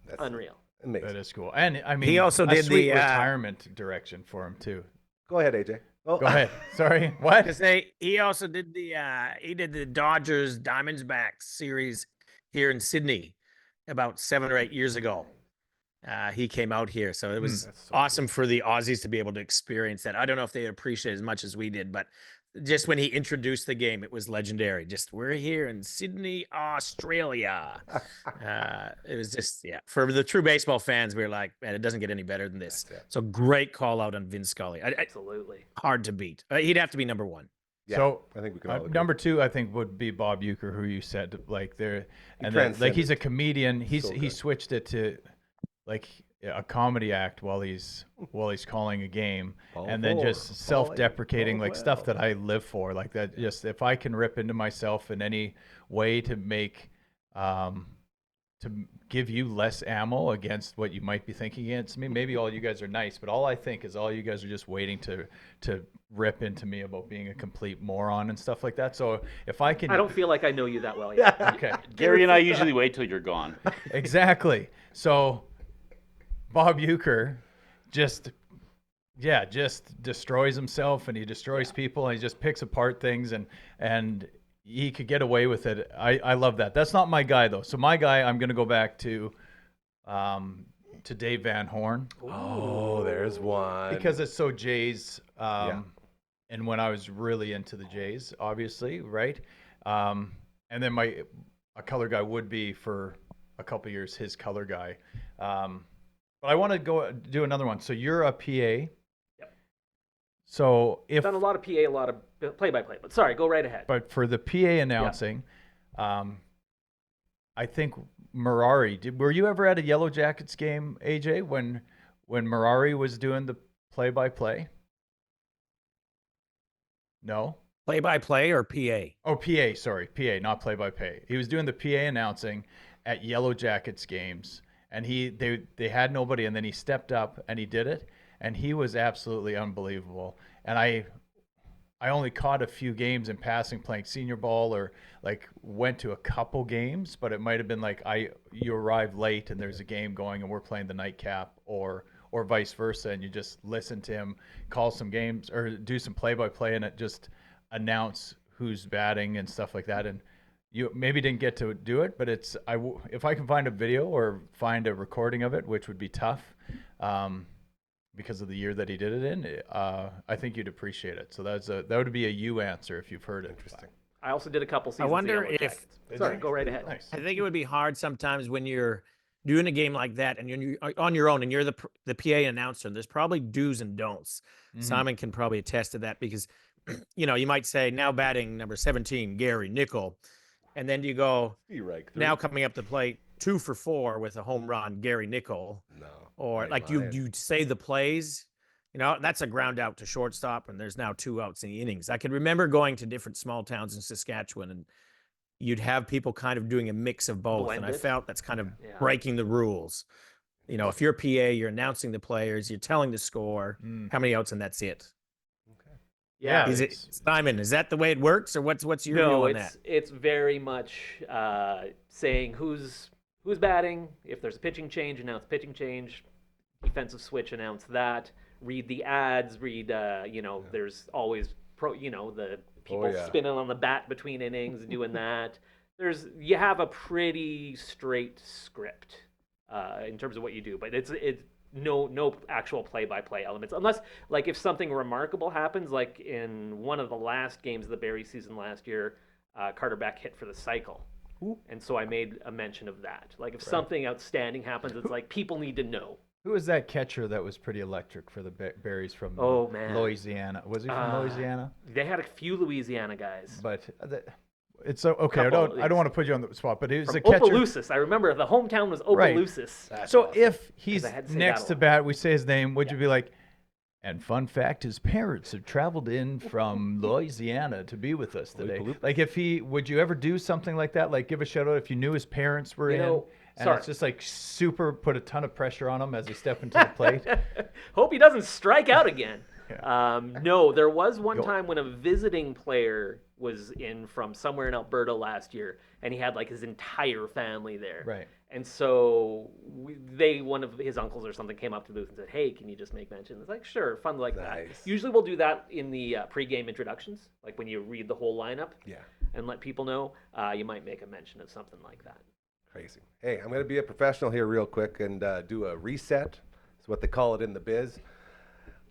That's Unreal." amazing. That is cool. And I mean, He also a did sweet the, retirement direction for him too. Go ahead, AJ. Oh, Go ahead. Sorry. What? To say he also did the Dodgers Diamondbacks series here in Sydney about 7 or 8 years ago. He came out here, so it was That's so awesome for the Aussies to be able to experience that. I don't know if they appreciate it as much as we did, but just when he introduced the game, it was legendary. Just we're here in Sydney, Australia. It was just for the true baseball fans, we were like, man, it doesn't get any better than this. That's it. So great call out on Vin Scully. Absolutely. Hard to beat. He'd have to be number one. Yeah, So I think we can all agree. number 2, I think, would be Bob Uecker, who you said like there, and transcended. like he's a comedian. He good. switched it to like a comedy act while he's calling a game, and then just self-deprecating, like stuff that I live for, like that. Just if I can rip into myself in any way to make to give you less ammo against what you might be thinking against me. Maybe all you guys are nice, but all I think is all you guys are just waiting to rip into me about being a complete moron and stuff like that. So if I can, I don't feel like I know you that well yet. okay, Gary and I usually wait till you're gone. exactly. So Bob Uecker just destroys himself, and he destroys people, and he just picks apart things, and he could get away with it. I love that. That's not my guy though. So my guy, I'm going to go back to Dave Van Horn, Oh, there's one. because it's so Jays. Yeah. And when I was really into the Jays, obviously, right? And then a color guy would be for a couple years his color guy. But I want to go do another one. So you're a PA. Yep. So if Done a lot of PA, a lot of play-by-play. But sorry, go right ahead. but for the PA announcing, I think Mirari. Were you ever at a Yellow Jackets game, AJ, when Mirari was doing the play-by-play? No. Play-by-play or PA? Oh, PA. Sorry, PA, not play-by-play. He was doing the PA announcing at Yellow Jackets games, and they had nobody, and then he stepped up and he did it, and he was absolutely unbelievable. And I only caught a few games in passing playing senior ball, or like went to a couple games, but it might have been like you arrive late and there's a game going and we're playing the nightcap, or vice versa, and you just listen to him call some games or do some play-by-play, and it just announce who's batting and stuff like that. And you maybe didn't get to do it, but if I can find a video or find a recording of it, which would be tough because of the year that he did it in, I think you'd appreciate it. So that would be a you answer if you've heard it. Interesting. I also did a couple seasons. wonder of Yellow if- Jackets. Sorry, go right ahead. Nice. I think it would be hard sometimes when you're doing a game like that and you're on your own and you're the PA announcer. There's probably do's and don'ts. Mhm. Simon can probably attest to that because, you might say now batting number 17, Gary Nickel. And then you go now coming up the plate 2 for 4 with a home run, Gary Nickel. No. Or Ain't like lying. you say the plays, that's a ground out to shortstop, and there's now 2 outs in the innings. I can remember going to different small towns in Saskatchewan, and you'd have people kind of doing a mix of both. And I Blended. felt that's kind of Yeah. breaking the rules. If you're PA, you're announcing the players, you're telling the score, how many outs, and that's it. Yeah. Is it Simon? Is that the way it works, or what's your view No, on that? it's very much saying who's batting. If there's a pitching change, announce pitching change. Defensive switch, announce that. Read the ads. Read there's always the people spinning on the bat between innings and doing that. You have a pretty straight script in terms of what you do, but it's no actual play-by-play elements, unless like if something remarkable happens, like in one of the last games of the Barrie season last year, Carter Beck hit for the cycle. And so I made a mention of that. Like if something outstanding happens, it's like people need to know. Who was that catcher that was pretty electric for the Berries from Oh, man. Louisiana? Was he from Louisiana? They had a few Louisiana guys. But it's so okay. I Couple, don't want to put you on the spot, but he was From a catcher. Opelousas. I remember the hometown was Right. Opelousas. So if he's 'Cause I had to say next that to a lot. bat, we say his name. Would you be like? And fun fact, his parents have traveled in from Louisiana to be with us today. Like if would you ever do something like that? Like give a shout out if you knew his parents were You in, know, and sorry. it's just like super put a ton of pressure on him as he step into the plate. Hope he doesn't strike out again. No, there was one time when a visiting player was in from somewhere in Alberta last year, and he had like his entire family there. Right. And so one of his uncles or something came up to Booth and said, "Hey, can you just make mention?" It's like, sure, fun like that. Usually we'll do that in the pregame introductions, like when you read the whole lineup. Yeah. And let people know. You might make a mention of something like that. Crazy. Hey, I'm going to be a professional here real quick and do a reset. That's what they call it in the biz.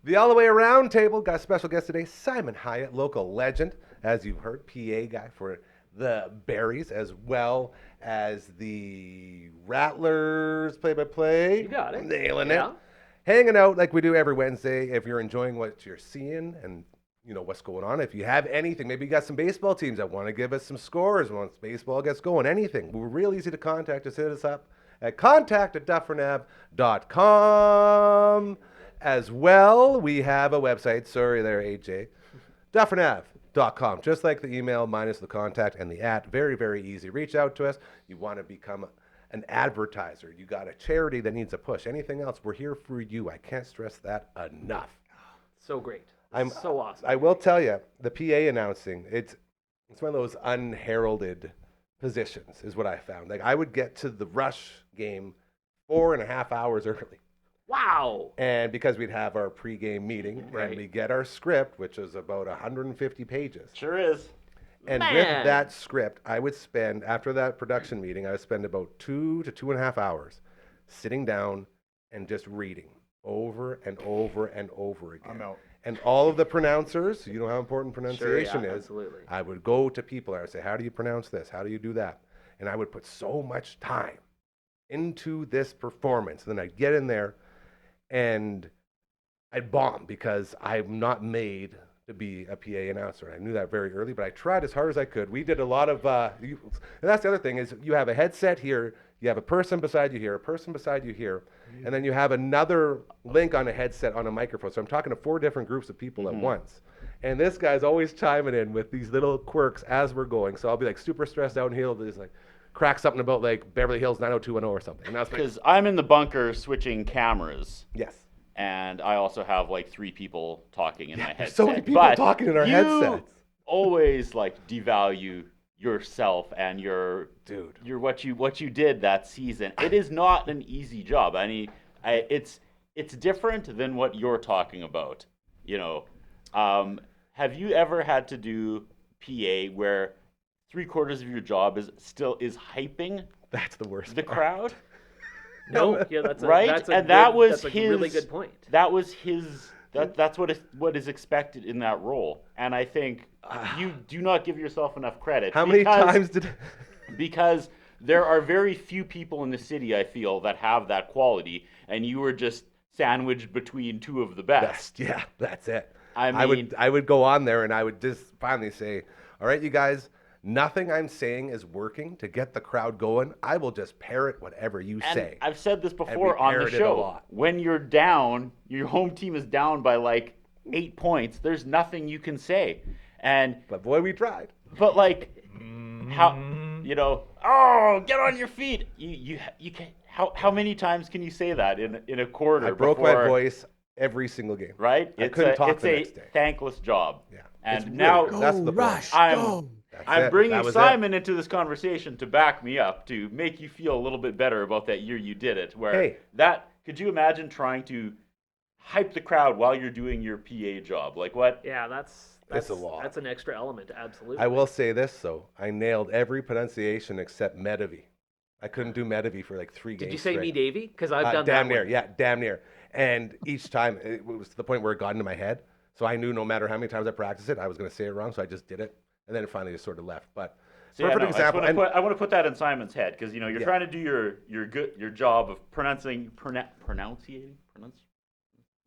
The All the Way Around table got a special guest today, Simon Hiatt, local legend, as you've heard, PA guy for the Berries, as well as the Rattlers play-by-play. You got it. Nailing Yeah. it. Hanging out like we do every Wednesday. If you're enjoying what you're seeing and you know what's going on, if you have anything, maybe you got some baseball teams that want to give us some scores once baseball gets going, anything. We're real easy to contact us. Hit us up at contact@dufferinave.com. As well, we have a website. Sorry there, AJ. Dufferinav.com. Just like the email, minus the contact and the @ Very, very easy. Reach out to us. You want to become an advertiser. You got a charity that needs a push. Anything else, we're here for you. I can't stress that enough. So great. I'm so awesome. I will tell you, the PA announcing, it's one of those unheralded positions, is what I found. Like, I would get to the Rush game 4.5 hours early. Wow. And because we'd have our pregame meeting, Right. and we get our script, which is about 150 pages. Sure is. And Man. with that script, I would spend, after that production meeting, I would spend about 2 to 2.5 hours sitting down and just reading over and over and over again. I'm out. And all of the pronouncers, you know how important pronunciation Sure, yeah, is. absolutely. I would go to people, I would say, how do you pronounce this? How do you do that? And I would put so much time into this performance. And then I'd get in there and I'd bomb because I'm not made to be a PA announcer. I knew that very early, but I tried as hard as I could. We did a lot of, and that's the other thing is you have a headset here, you have a person beside you here, a person beside you here, and then you have another link on a headset on a microphone. So I'm talking to 4 different groups of people at once. And this guy's always chiming in with these little quirks as we're going. So I'll be like super stressed out and he'll just like crack something about like Beverly Hills 90210 or something. And I was like, Because I'm in the bunker switching cameras. yes. And I also have like 3 people talking in my there's headset. so many people But talking in our you headsets. always like devalue yourself and your what you did that season. It is not an easy job. I mean, it's different than what you're talking about. You know, have you ever had to do PA where 3/4 of your job is hyping That's the worst the part. crowd? No, yeah, that's a, Right? That's a And good, that was that's a his really good point. That was his. That's what is expected in that role, and I think you do not give yourself enough credit. How many times did... Because there are very few people in the city, I feel, that have that quality, and you were just sandwiched between 2 of the best. Yeah, that's it. I I would go on there and I would just finally say, all right, you guys, nothing I'm saying is working to get the crowd going. I will just parrot whatever you And say. I've said this we before on the parrot it a show. lot. When you're down, your home team is down by like 8 points. There's nothing you can say, and But boy, we tried. but like how oh, get on your feet. You can. How many times can you say that in a quarter? I broke my before- voice every single game. Right? I couldn't talk the next It's a day. thankless job. Yeah. And It's really now good. That's the point. I'm That's it. bringing That was Simon into this conversation to back me up, to make you feel a little bit better about that year you did it. Where Hey. could you imagine trying to hype the crowd while you're doing your PA job? Like what? Yeah, that's It's a lot. That's an extra element, absolutely. I will say this, though. I nailed every pronunciation except Medivh. I couldn't do Medivh for like 3 games Did you say straight. me, Davey? Because I've done damn that near, one. yeah, damn near. And each time it was to the point where it got into my head. So I knew no matter how many times I practiced it, I was going to say it wrong. So I just did it, and then it finally just sort of left. But See, I Perfect know. example. I want to put that in Simon's head because you're Yeah. trying to do your job of pronunciating.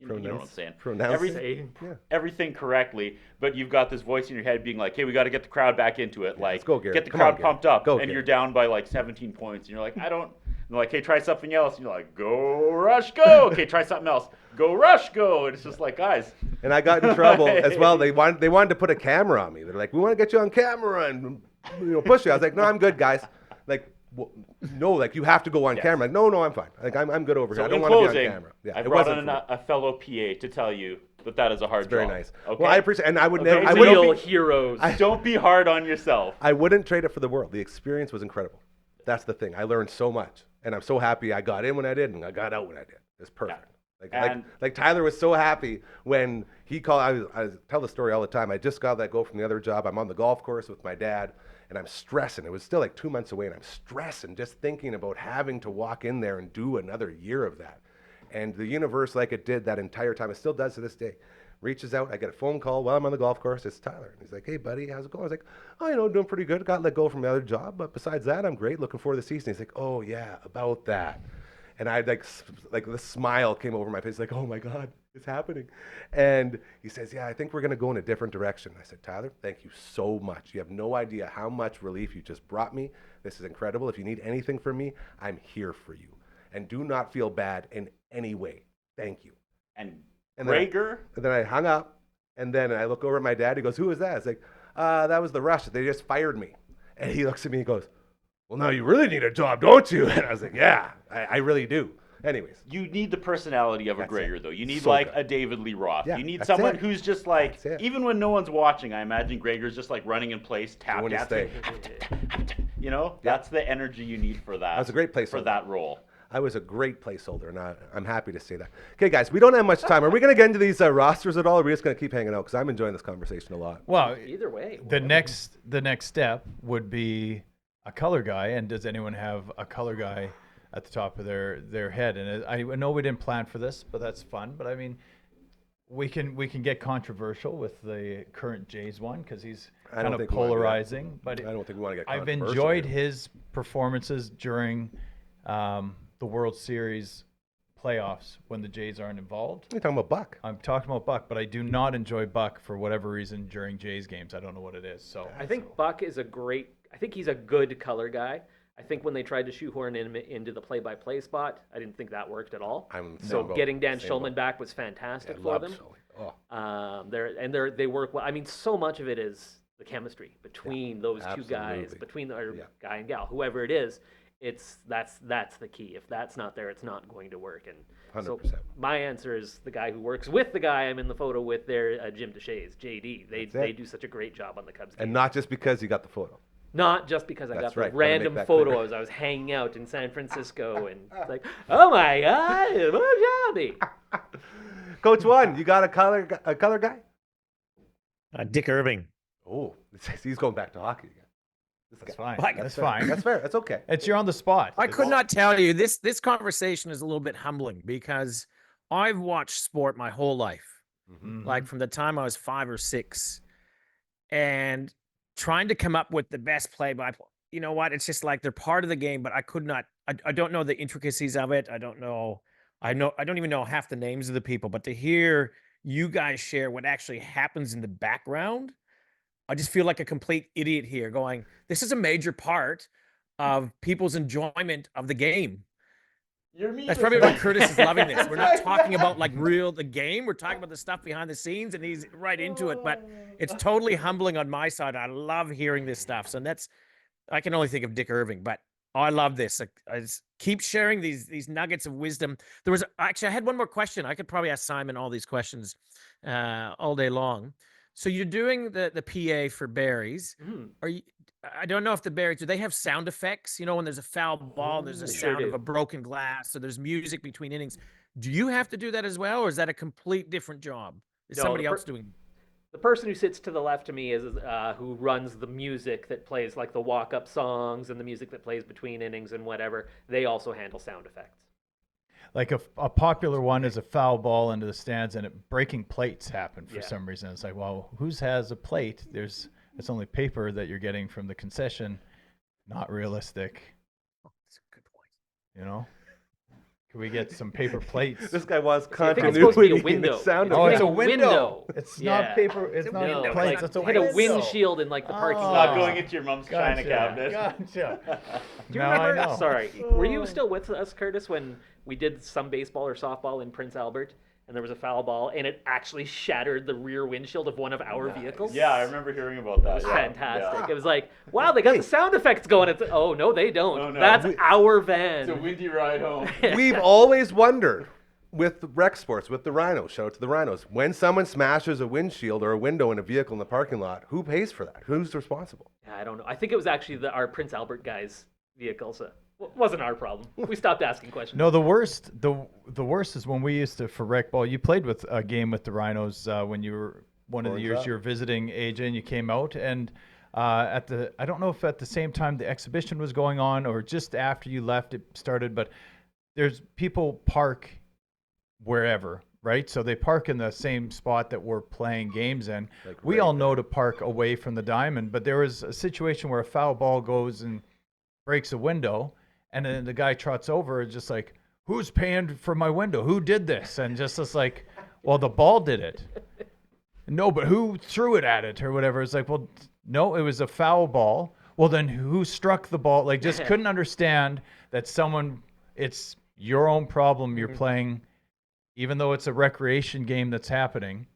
You know what I'm saying. Pronouncing. Everything correctly, but you've got this voice in your head being like, "Hey, we got to get the crowd back into it. Let's go, Gary. Get the Come on, crowd Gary. pumped up." Go, and Gary. you're down by like 17 points, and you're like, "I don't." And they're like, "Hey, try something else." And you're like, "Go Rush, go." Okay, try something else. Go Rush, go. And it's just like, guys. And I got in trouble as well. They wanted to put a camera on me. They're like, "We want to get you on camera and push you." I was like, "No, I'm good, guys." Like, well, no, like you have to go on camera. Like, no, I'm fine. Like I'm good over So here. I don't in want to closing, be on camera. Yeah, I it brought wasn't in for me. a fellow PA to tell you that is a hard Very job. nice. Okay? Well, I appreciate, and I would Okay, never. I so wouldn't. Real heroes. Don't be hard on yourself. I wouldn't trade it for the world. The experience was incredible. That's the thing. I learned so much, and I'm so happy I got in when I did, and I got out when I did. It's perfect. Like Tyler was so happy when he called. I tell the story all the time. I just got that go from the other job. I'm on the golf course with my dad, and I'm stressing. It was still like 2 months away, and I'm stressing just thinking about having to walk in there and do another year of that. And the universe, like it did that entire time, it still does to this day, reaches out. I get a phone call while I'm on the golf course. It's Tyler. And he's like, "Hey, buddy, how's it going?" I was like, "Oh, doing pretty good. Got let go from the other job. But besides that, I'm great. Looking forward to the season." He's like, "Oh, yeah, about that." And I like the smile came over my face, like, "Oh my God, it's happening." And he says, "Yeah, I think we're going to go in a different direction." I said, "Tyler, thank you so much. You have no idea how much relief you just brought me. This is incredible. If you need anything from me, I'm here for you. And do not feel bad in any way. Thank you." And Gregor? And then I hung up, and then I look over at my dad. He goes, "Who was that?" I was like, "That was the Rush. They just fired me." And he looks at me and goes, "Well, now you really need a job, don't you?" And I was like, "Yeah, I really do." Anyways. You need the personality of a Gregor, though. You need So like good. a David Lee Roth. Yeah, you need that's someone it. who's just like, That's it. even when no one's watching, I imagine Gregor's just like running in place, tap Doing his dancing. You know, that's the energy you need for that. That's a great place for that role. I was a great placeholder, and I'm happy to say that. Okay, guys, we don't have much time. Are we going to get into these rosters at all, or are we just going to keep hanging out? Because I'm enjoying this conversation a lot. Well, Either way. the next step would be a color guy. And does anyone have a color guy at the top of their head? And I know we didn't plan for this, but that's fun. But I mean, we can get controversial with the current Jays one because he's kind of polarizing. But I don't think we want to get I've controversial enjoyed here. his performances during the World Series playoffs when the Jays aren't involved. You're talking about Buck. I'm talking about Buck, but I do not enjoy Buck for whatever reason during Jays games. I don't know what it is. So I think Buck is I think he's a good color guy. I think when they tried to shoehorn him into the play-by-play spot, I didn't think that worked at all. So getting Dan Schulman back was fantastic for them. They work well. I mean, so much of it is the chemistry between those two guys, between the guy and gal, whoever it is. That's the key. If that's not there, it's not going to work. And 100%. so my answer is the guy who works with the guy I'm in the photo with there, Jim DeShays, JD. They do such a great job on the Cubs. And not just because you got the photo. Not just because I That's got the right. Gotta random make that photo clear. as I was hanging out in San Francisco and it's like, oh my God, Mojabi. Coach One, you got a color guy? Dick Irving. Oh, he's going back to hockey again. that's fine. Like, That's fair. fine. That's fair. That's okay. You're on the spot. I could not tell you this conversation is a little bit humbling because I've watched sport my whole life, like from the time I was 5 or 6, and trying to come up with the best play-by-play. You know what? It's just like they're part of the game, but I could not. I don't know the intricacies of it. I don't know. I don't even know half the names of the people. But to hear you guys share what actually happens in the background, I just feel like a complete idiot here going, this is a major part of people's enjoyment of the game. That's probably why Curtis is loving this. We're not talking about like the game. We're talking about the stuff behind the scenes, and he's right into it. But it's totally humbling on my side. I love hearing this stuff. So I can only think of Dick Irving, but I love this. I just keep sharing these nuggets of wisdom. I had one more question. I could probably ask Simon all these questions all day long. So you're doing the PA for Barry's. I don't know if the Barry's, do they have sound effects? You know, when there's a foul ball, there's a sound of a broken glass, so there's music between innings. Do you have to do that as well, or is that a complete different job? Is somebody else doing? The person who sits to the left of me is who runs the music that plays, like the walk-up songs and the music that plays between innings and whatever. They also handle sound effects. Like a popular one is a foul ball into the stands and breaking plates happen for some reason. It's like, well, whose has a plate? There's It's only paper that you're getting from the concession. Not realistic. Oh, that's a good point. You know. Can we get some paper plates? This guy was I think it's continuity. supposed to be a in the window. sound Oh, it's a effect. window. It's Yeah. not paper. It's not No, plates. like, It's a hit a window. windshield in like the parking Oh. lot. Not going into your mom's china cabinet. Gotcha. Do you Now I remember? know. Sorry, were you still with us, Curtis, when we did some baseball or softball in Prince Albert, and there was a foul ball, and it actually shattered the rear windshield of one of our vehicles? Yeah, I remember hearing about that. It was yeah. fantastic. Yeah. It was like, wow, they got the sound effects going. Oh no, they don't. Oh, no. That's our It's a van. windy ride home. We've always wondered with rec sports, with the Rhinos, shout out to the Rhinos, when someone smashes a windshield or a window in a vehicle in the parking lot, who pays for that? Who's responsible? Yeah, I don't know. I think it was actually our Prince Albert guys' vehicle, so it wasn't our problem. We stopped asking questions. No, the worst is when we used to for rec ball. You played with a game with the Rhinos when you were one of the Horns years up. you were visiting AJ and you came out and I don't know if at the same time the exhibition was going on or just after you left it started, but there's people park wherever, right? So they park in the same spot that we're playing games in. Like We right all know to park away from the diamond, but there was a situation where a foul ball goes and breaks a window, and then the guy trots over and just like, who's paying for my window? Who did this? And just it's like, well, the ball did it. No, but who threw it at it or whatever? It's like, well, no, it was a foul ball. Well, then who struck the ball? Like, just couldn't understand that it's your own problem. You're playing, even though it's a recreation game that's happening,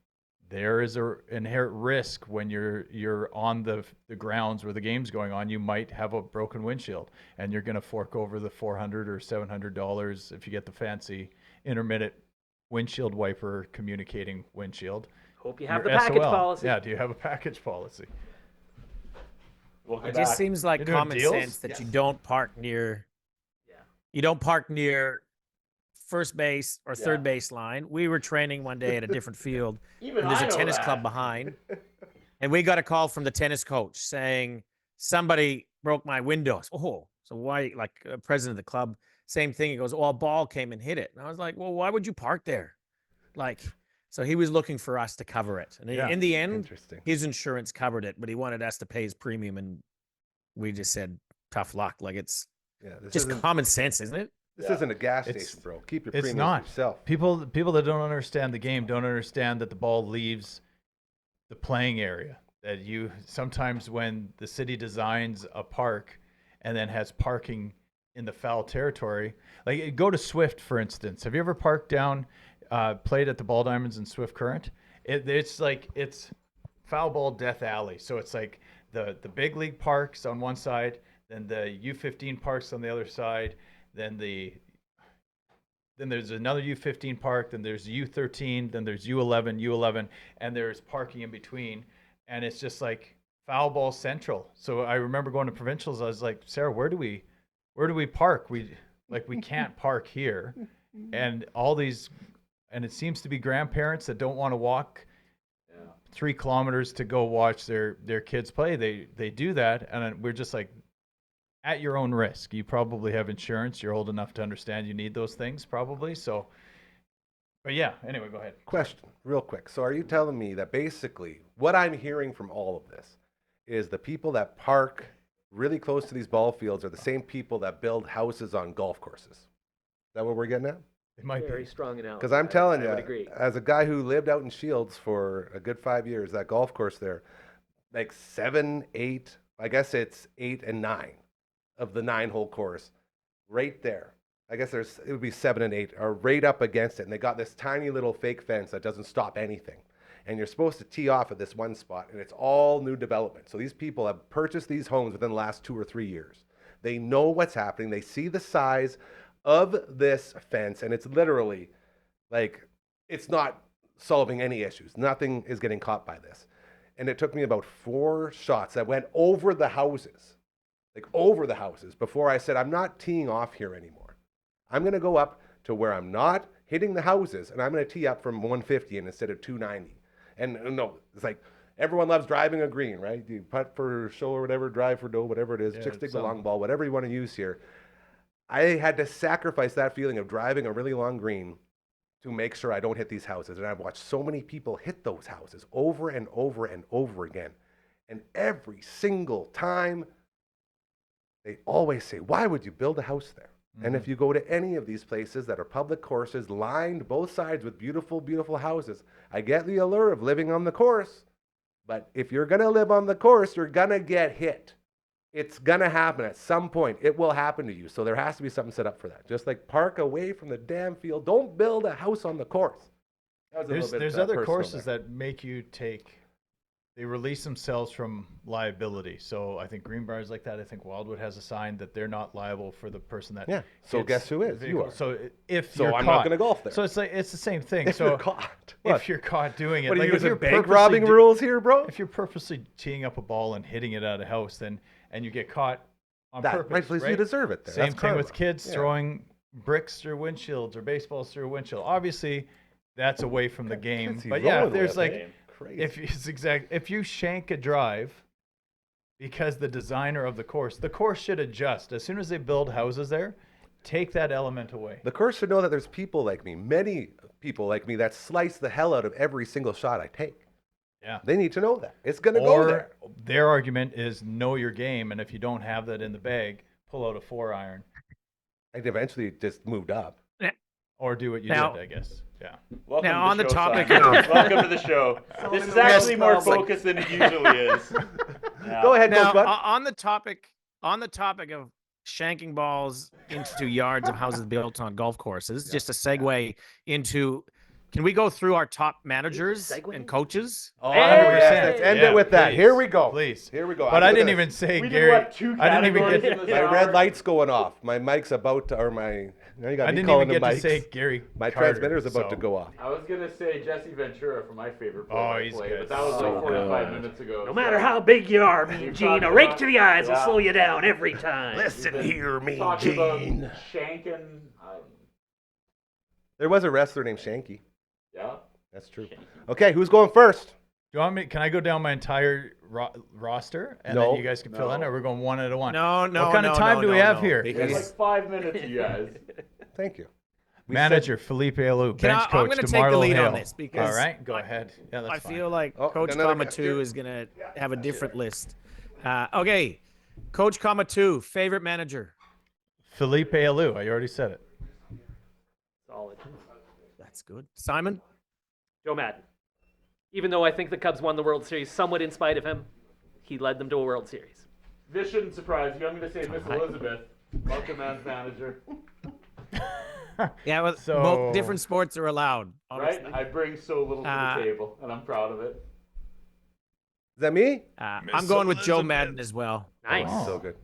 there is a inherent risk when you're on the grounds where the game's going on. You might have a broken windshield, and you're going to fork over the $400 or $700 if you get the fancy intermittent windshield wiper communicating windshield. Hope you have Your the package SOL. policy. Yeah, do you have a package policy? Welcome It just back. seems like You're doing common deals? sense that Yes. you don't park near. Yeah. You don't park near first base or third base line. We were training one day at a different field, Even and there's I a know tennis that. club behind, and we got a call from the tennis coach saying somebody broke my windows. Oh, so why? Like president of the club, same thing. He goes, "Oh, a ball came and hit it." And I was like, "Well, why would you park there?" Like, so he was looking for us to cover it, and Yeah. in the end, Interesting. his insurance covered it, but he wanted us to pay his premium, and we just said, "Tough luck." Like it's Yeah, this just isn't, common sense, isn't it? this isn't a gas It's- station, bro. Keep your It's premiums not. to yourself. People that don't understand the game don't understand that the ball leaves the playing area. That you sometimes when the city designs a park and then has parking in the foul territory, like go to Swift for instance. Have you ever parked down, played at the Ball Diamonds in Swift Current? It's foul ball death alley. So it's like the big league parks on one side, then the U15 parks on the other side, then there's another U15 park, then there's U13, then there's U11, and there's parking in between. And it's just like foul ball central. So I remember going to provincials. I was like, Sarah, where do we park? We can't park here. And and it seems to be grandparents that don't want to walk 3 kilometers to go watch their kids play. They do that. And we're just like, at your own risk. You probably have insurance. You're old enough to understand you need those things probably. So, but yeah, anyway, go ahead. Question, real quick. So are you telling me that basically what I'm hearing from all of this is the people that park really close to these ball fields are the same people that build houses on golf courses? Is that what we're getting at? It might Very be. strong analogy. Because I'm telling I you, would agree. as a guy who lived out in Shields for a good 5 years, that golf course there, like 7, 8, I guess it's 8 and 9 of the 9-hole course, right there. I guess it would be 7 and 8 are right up against it, and they got this tiny little fake fence that doesn't stop anything. And you're supposed to tee off at this one spot, and it's all new development. So these people have purchased these homes within the last 2 or 3 years. They know what's happening. They see the size of this fence, and it's literally like it's not solving any issues. Nothing is getting caught by this. And it took me about 4 shots that went over the houses, before I said, I'm not teeing off here anymore. I'm going to go up to where I'm not hitting the houses, and I'm going to tee up from 150 instead of 290. And no, it's like everyone loves driving a green, right? You putt for show or whatever, drive for dough, whatever it is, Yeah, chicks dig the something. long ball, whatever you want to use here. I had to sacrifice that feeling of driving a really long green to make sure I don't hit these houses. And I've watched so many people hit those houses over and over and over again. And every single time, they always say, why would you build a house there? And if you go to any of these places that are public courses lined both sides with beautiful, beautiful houses, I get the allure of living on the course, but if you're going to live on the course, you're going to get hit. It's going to happen at some point. It will happen to you. So there has to be something set up for that. Just like park away from the damn field. Don't build a house on the course. There's other courses that make you they release themselves from liability. So I think Greenbrier's like that. I think Wildwood has a sign that they're not liable for the person that. Yeah. So hits guess who the is? vehicle. You are. So if So you're I'm caught, not going to golf there. So it's the same thing. If so you're caught. if you're caught doing it, What are like you if using you're bank purposely robbing rules here, bro? if you're purposely teeing up a ball and hitting it at a house, then and you get caught on That purpose, rightfully, so you right? deserve it there. Same That's thing with karma. kids Yeah. throwing bricks through windshields or baseballs through a windshield. Obviously, that's away from the game. Kids, But he's yeah, rolling if there's with like it. Crazy. if you shank a drive because the designer of the course should adjust as soon as they build houses there. Take that element away. The course should know that there's people like me, many people like me, that slice the hell out of every single shot I take. Yeah. They need to know that. It's going to go there. Their argument is know your game, and if you don't have that in the bag, pull out a 4-iron And eventually it just moved up. or do what you Now- did, I guess. Yeah. Welcome Now, to on the show, topic Simon. of- Welcome to the show. This is actually more focused than it usually is. Yeah. Go ahead, Now, Coach Bud. on the topic of shanking balls into yards of houses built on golf courses, just a segue into. Can we go through our top managers Segue? and coaches? Oh, Hey! 100%. Let's end Yeah, it with that. please. Here we go. Please. Here we go. But I Look at didn't this. even say We did, Gary. what, 2 I didn't even categories get. in this My hour? red light's going off. My mic's about to, or my, now you got I me didn't calling even them get to mics. say Gary. My Carter, transmitter's about to so- go off. I was going to say Jesse Ventura for my favorite Oh, play, he's but good. that was So like 45 good. minutes ago. No matter how big you are, Mean Gene, a rake to the eyes will Yeah. slow you down every time. Listen here, Mean Talking Gene. about shanking. There was a wrestler named Shanky. Yeah. That's true. Okay, who's going first? Do you want me? Can I go down my entire roster and No. then you guys can fill in, or we're going one at a one? No, no. What kind of no, time no, do we no, have no, here? It's Because like 5 minutes, you guys. Thank you. We Manager Felipe Alou, Can I- bench I'm coach gonna to take the Marlo lead on Hale. this because All right, go ahead. Yeah, that's I fine. feel like Oh, Coach another Comma guy. 2 is going to have a different list. Okay. Coach Comma 2, favorite manager. Felipe Alou. I already said it. Solid. That's good. Simon? Joe Madden. Even though I think the Cubs won the World Series somewhat in spite of him, he led them to a World Series. This shouldn't surprise you. I'm going to say Miss Elizabeth, welcome as manager. Yeah, well, So- different sports are allowed. Right? Obviously. I bring so little to the table, and I'm proud of it. Is that me? I'm going with Joe Madden as well. Nice. Oh, so good.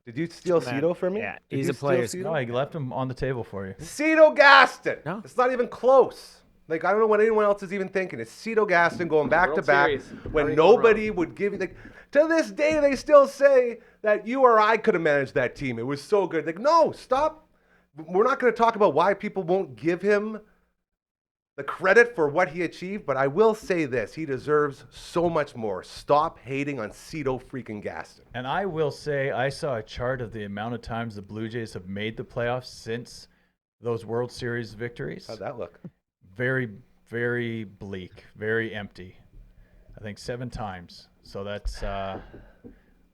Did you steal Man. Cito from me? Yeah, Did he's you a player. steal No, Cito? I left him on the table for you. Cito Gaston. No. It's not even close. Like, I don't know what anyone else is even thinking. It's Cito Gaston going back World to back Series. when Hurry, nobody would give you. Like, to this day, they still say that you or I could have managed that team. It was so good. Like, no, stop. We're not going to talk about why people won't give him the credit for what he achieved, but I will say this. He deserves so much more. Stop hating on Cito freaking Gaston. And I will say, I saw a chart of the amount of times the Blue Jays have made the playoffs since those World Series victories. How'd that look? Very, very bleak, very empty. I think 7 times. So that's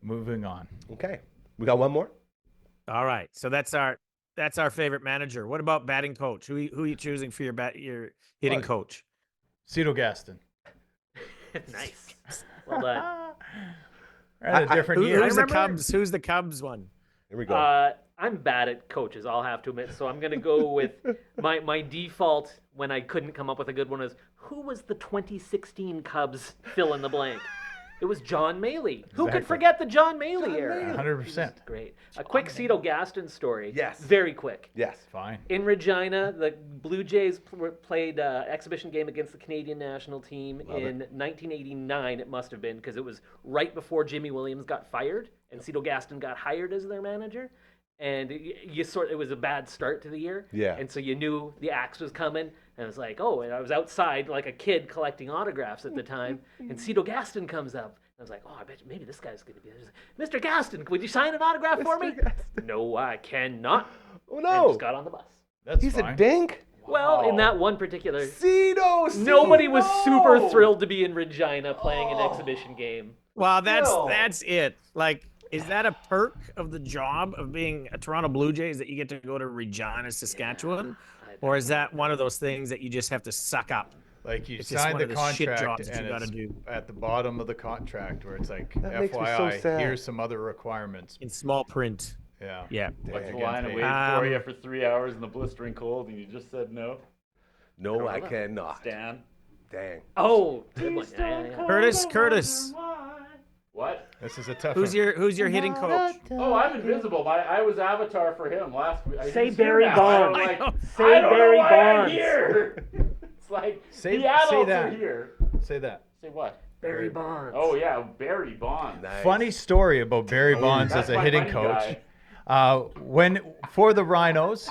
moving on. Okay. We got one more? All right. So that's our favorite manager. What about batting coach? Who are you choosing for your hitting What? coach? Cito Gaston. Nice. Well done. Right, a different year. Who's the Cubs? Who's the Cubs one? Here we go. I'm bad at coaches, I'll have to admit. So I'm going to go with my default when I couldn't come up with a good one is who was the 2016 Cubs fill in the blank? It was John Maley. Who could Exactly. forget the John Maley era? 100%. Great. A quick Cito Gaston story. Yes. Very quick. Yes. Fine. In Regina, the Blue Jays played an exhibition game against the Canadian national team in 1989, it must have been, because it was right before Jimmy Williams got fired and Cito Gaston got hired as their manager. And it was a bad start to the year. Yeah. And so you knew the axe was coming. And it was like, oh, and I was outside like a kid collecting autographs at the time. And Cito Gaston comes up. And I was like, oh, I bet maybe this guy's going to be there. Mr. Gaston, would you sign an autograph for me? No, I cannot. Oh, And no. just got on the bus. That's He's fine. a dink? Well, in that one particular, Cito! nobody was super thrilled to be in Regina playing an exhibition game. Well, No. that's it. Like, is that a perk of the job of being a Toronto Blue Jays that you get to go to Regina, Saskatchewan? Or is that one of those things that you just have to suck up? Like you It's just signed one the of the shit contract jobs that you and gotta it's do. at the bottom of the contract where it's like, That makes me so FYI, sad. here's some other requirements. In small print. Yeah. Yeah. What's the Again, line of paid. waiting for you Um, for 3 hours in the blistering cold, and you just said no? No, I cannot. Stan. Dang. Oh, good one. Yeah. Curtis. What? This is a tough Who's one. your hitting coach? Oh, I'm invisible. I was Avatar for him last week. Say He's here Barry now. Bonds. I'm like, Say I don't Barry know why I'm Bonds. here. It's like Say the adults that. are here. Say that. Say what? Barry Bonds. Oh yeah, Barry Bonds. Nice. Funny story about Barry Bonds That's as a my hitting money coach. guy. When for the Rhinos,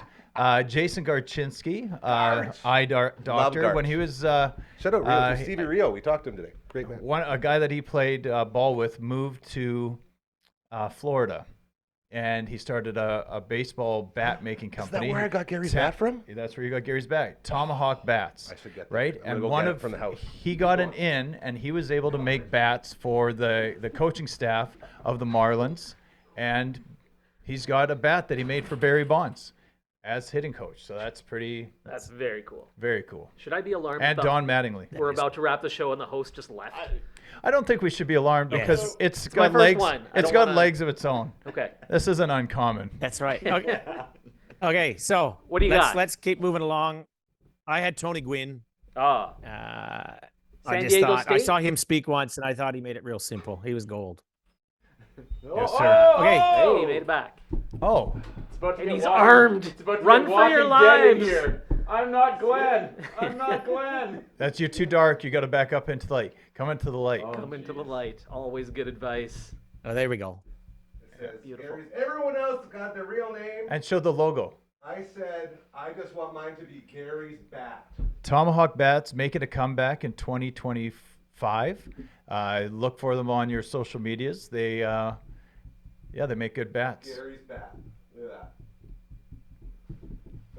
Jason Garchinski, our eye doctor, Garch. when he was Shout out Rio, he- Stevie Rio. We talked to him today. Great man. a guy that he played ball with, moved to Florida, and he started a baseball bat making Is that company. where I got Gary's bat from? That's where you got Gary's bat. Tomahawk bats. I should get that. right. I'm gonna And go one get it of from the house. he got an in, and he was able to make bats for the coaching staff of the Marlins, and he's got a bat that he made for Barry Bonds as hitting coach. So that's That's very cool. very cool. Should I be alarmed? And that Don Mattingly. We're about to wrap the show and the host just left. I don't think we should be alarmed Yes. because it's my got first legs. one. I It's don't got wanna- legs of its own. Okay. This isn't uncommon. That's right. Okay. Okay, so What do you got? Let's keep moving along. I had Tony Gwynn. Ah, I San just Diego thought I State? saw him speak once, and I thought he made it real simple. He was gold. Yes, sir. Okay. hey, he made it back. Oh, It's about to And get he's walking- armed. It's about to Run get for your Walking Dead in lives. here. I'm not Glenn. I'm not Glenn. that's you too dark. You got to back up into the light. Come into the light. Come into the light. Always good advice. Oh, there we go. Beautiful. Everyone else got their real name. And show the logo. I said, I just want mine to be Gary's bat. Tomahawk Bats making a comeback in 2025. Look for them on your social medias. They make good bats. Gary's bat. Look at that.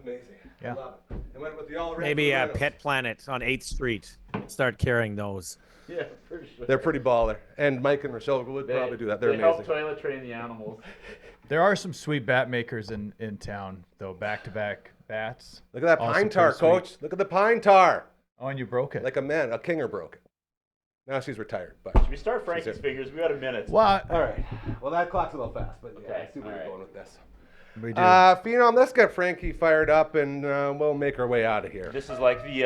Amazing. Yeah. I love it. And went with the all red Maybe Rhinos. Pet Planet on 8th Street. Start carrying those. Yeah, for sure. They're pretty baller. And Mike and Rochelle would probably do that. They're they help amazing. toilet train the animals. There are some sweet bat makers in town, though. Back-to-back bats. Look at that Also pine tar, pretty sweet. coach. Look at the pine tar. Oh, and you broke it. Like a man, a kinger broke it. Now she's retired. But Should we start Frankie's it. fingers? We got a minute. What? all right. Well, that clock's a little fast, but yeah, Okay, I see where all you're right. going with this. We do. Phenom, let's get Frankie fired up, and we'll make our way out of here. This is like the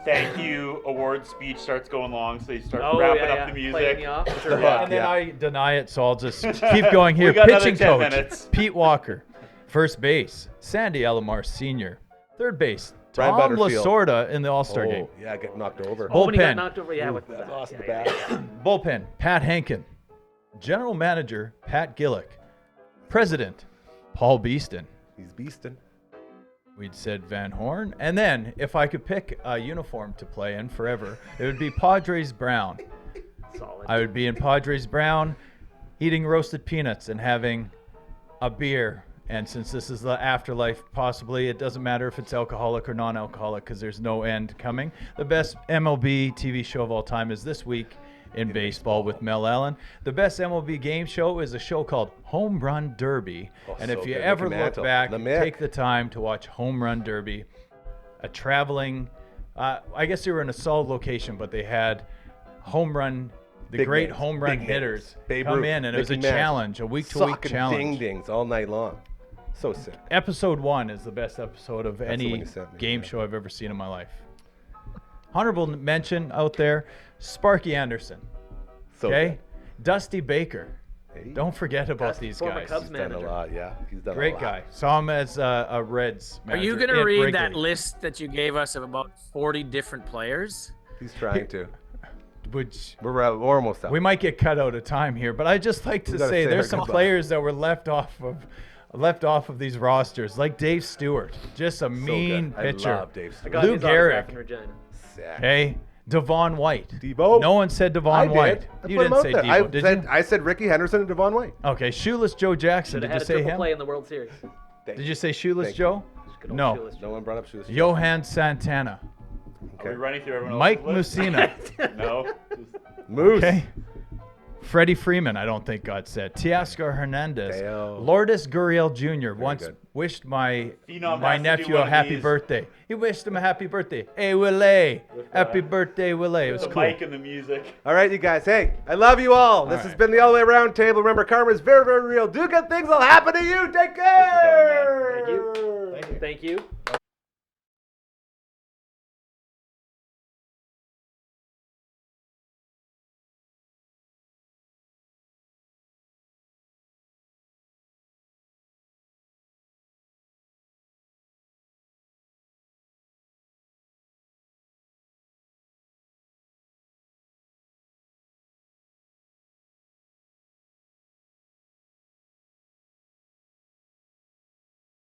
thank you award speech starts going long, so they start Oh, wrapping yeah, up yeah. the Playing music. me off. Yeah. And then I deny it, so I'll just keep going here. We got another Pitching 10 coach, minutes. Pete Walker. First base, Sandy Alomar Sr. Third base, Brian Tom Butterfield. Lasorda in the All-Star game. Yeah, get knocked over. Oh, when he got Bullpen. knocked over, yeah, with the That bat. lost Yeah, the yeah, bat. yeah. Bullpen, Pat Hankin. General Manager, Pat Gillick. President, Paul Beeston. He's beasting. We'd said Van Horn. And then, if I could pick a uniform to play in forever, it would be Padres Brown. Solid. I would be in Padres Brown, eating roasted peanuts and having a beer. And since this is the afterlife, possibly, it doesn't matter if it's alcoholic or non-alcoholic because there's no end coming. The best MLB TV show of all time is This Week in Baseball with Mel Allen. The best MLB game show is a show called Home Run Derby. Oh, And so if you good. ever Mickey look Mantle. back, The Mick. take the time to watch Home Run Derby. A traveling, I guess they were in a solid location, but they had the Big great names. home run Big hitters names. Babe come Ruth, in, and it was a Mickey Mantle. challenge, a week-to-week Socking challenge. ding-dings all night long. So sick. Episode 1 is the best episode of the one any you sent me, game yeah. show I've ever seen in my life. Honorable mention out there, Sparky Anderson. So Okay, Dusty Baker. good. Hey, Don't forget about Dusty, these former guys. Cubs he's done a manager. lot. Yeah, he's done a Great lot. guy. Saw him as a Reds Are you manager going to at read that Wrigley. list that you gave us of about 40 different players? He's trying to. Which We're almost out. we might get cut out of time here, but I just like to We gotta say say there's our some goodbye. players that were left off of these rosters, like Dave Stewart, just a mean I pitcher. love Dave I Stewart. got Lou his autograph Gehrig. in Regina. Sick. Hey, Devon White. Devo. No one said I Devon did. White. I You put him didn't out say there. Devo, did you? I said Ricky Henderson and Devon White. Okay, Shoeless Joe Jackson. Should Did have you had a say triple him? play in the World Series. Thank Did you say Shoeless Thank Joe? Good old No. Shoeless Joe. No one brought up Shoeless. Johan Santana. Are we running through everyone Mike else's list? Mussina. No. Moose. Okay. Freddie Freeman, I don't think got said. Teoscar Hernandez. Dale. Lourdes Gurriel Jr. once good. wished my Phenom my has to do nephew one a of happy these. birthday. He wished him a happy birthday. Hey, Willie. Happy birthday, Willie. It was The cool. mic and the music. All right, you guys. Hey, I love you all. This has right. been the All the Way Around Table. Remember, karma is very, very real. Do good things will happen to you. Take care. Thank you.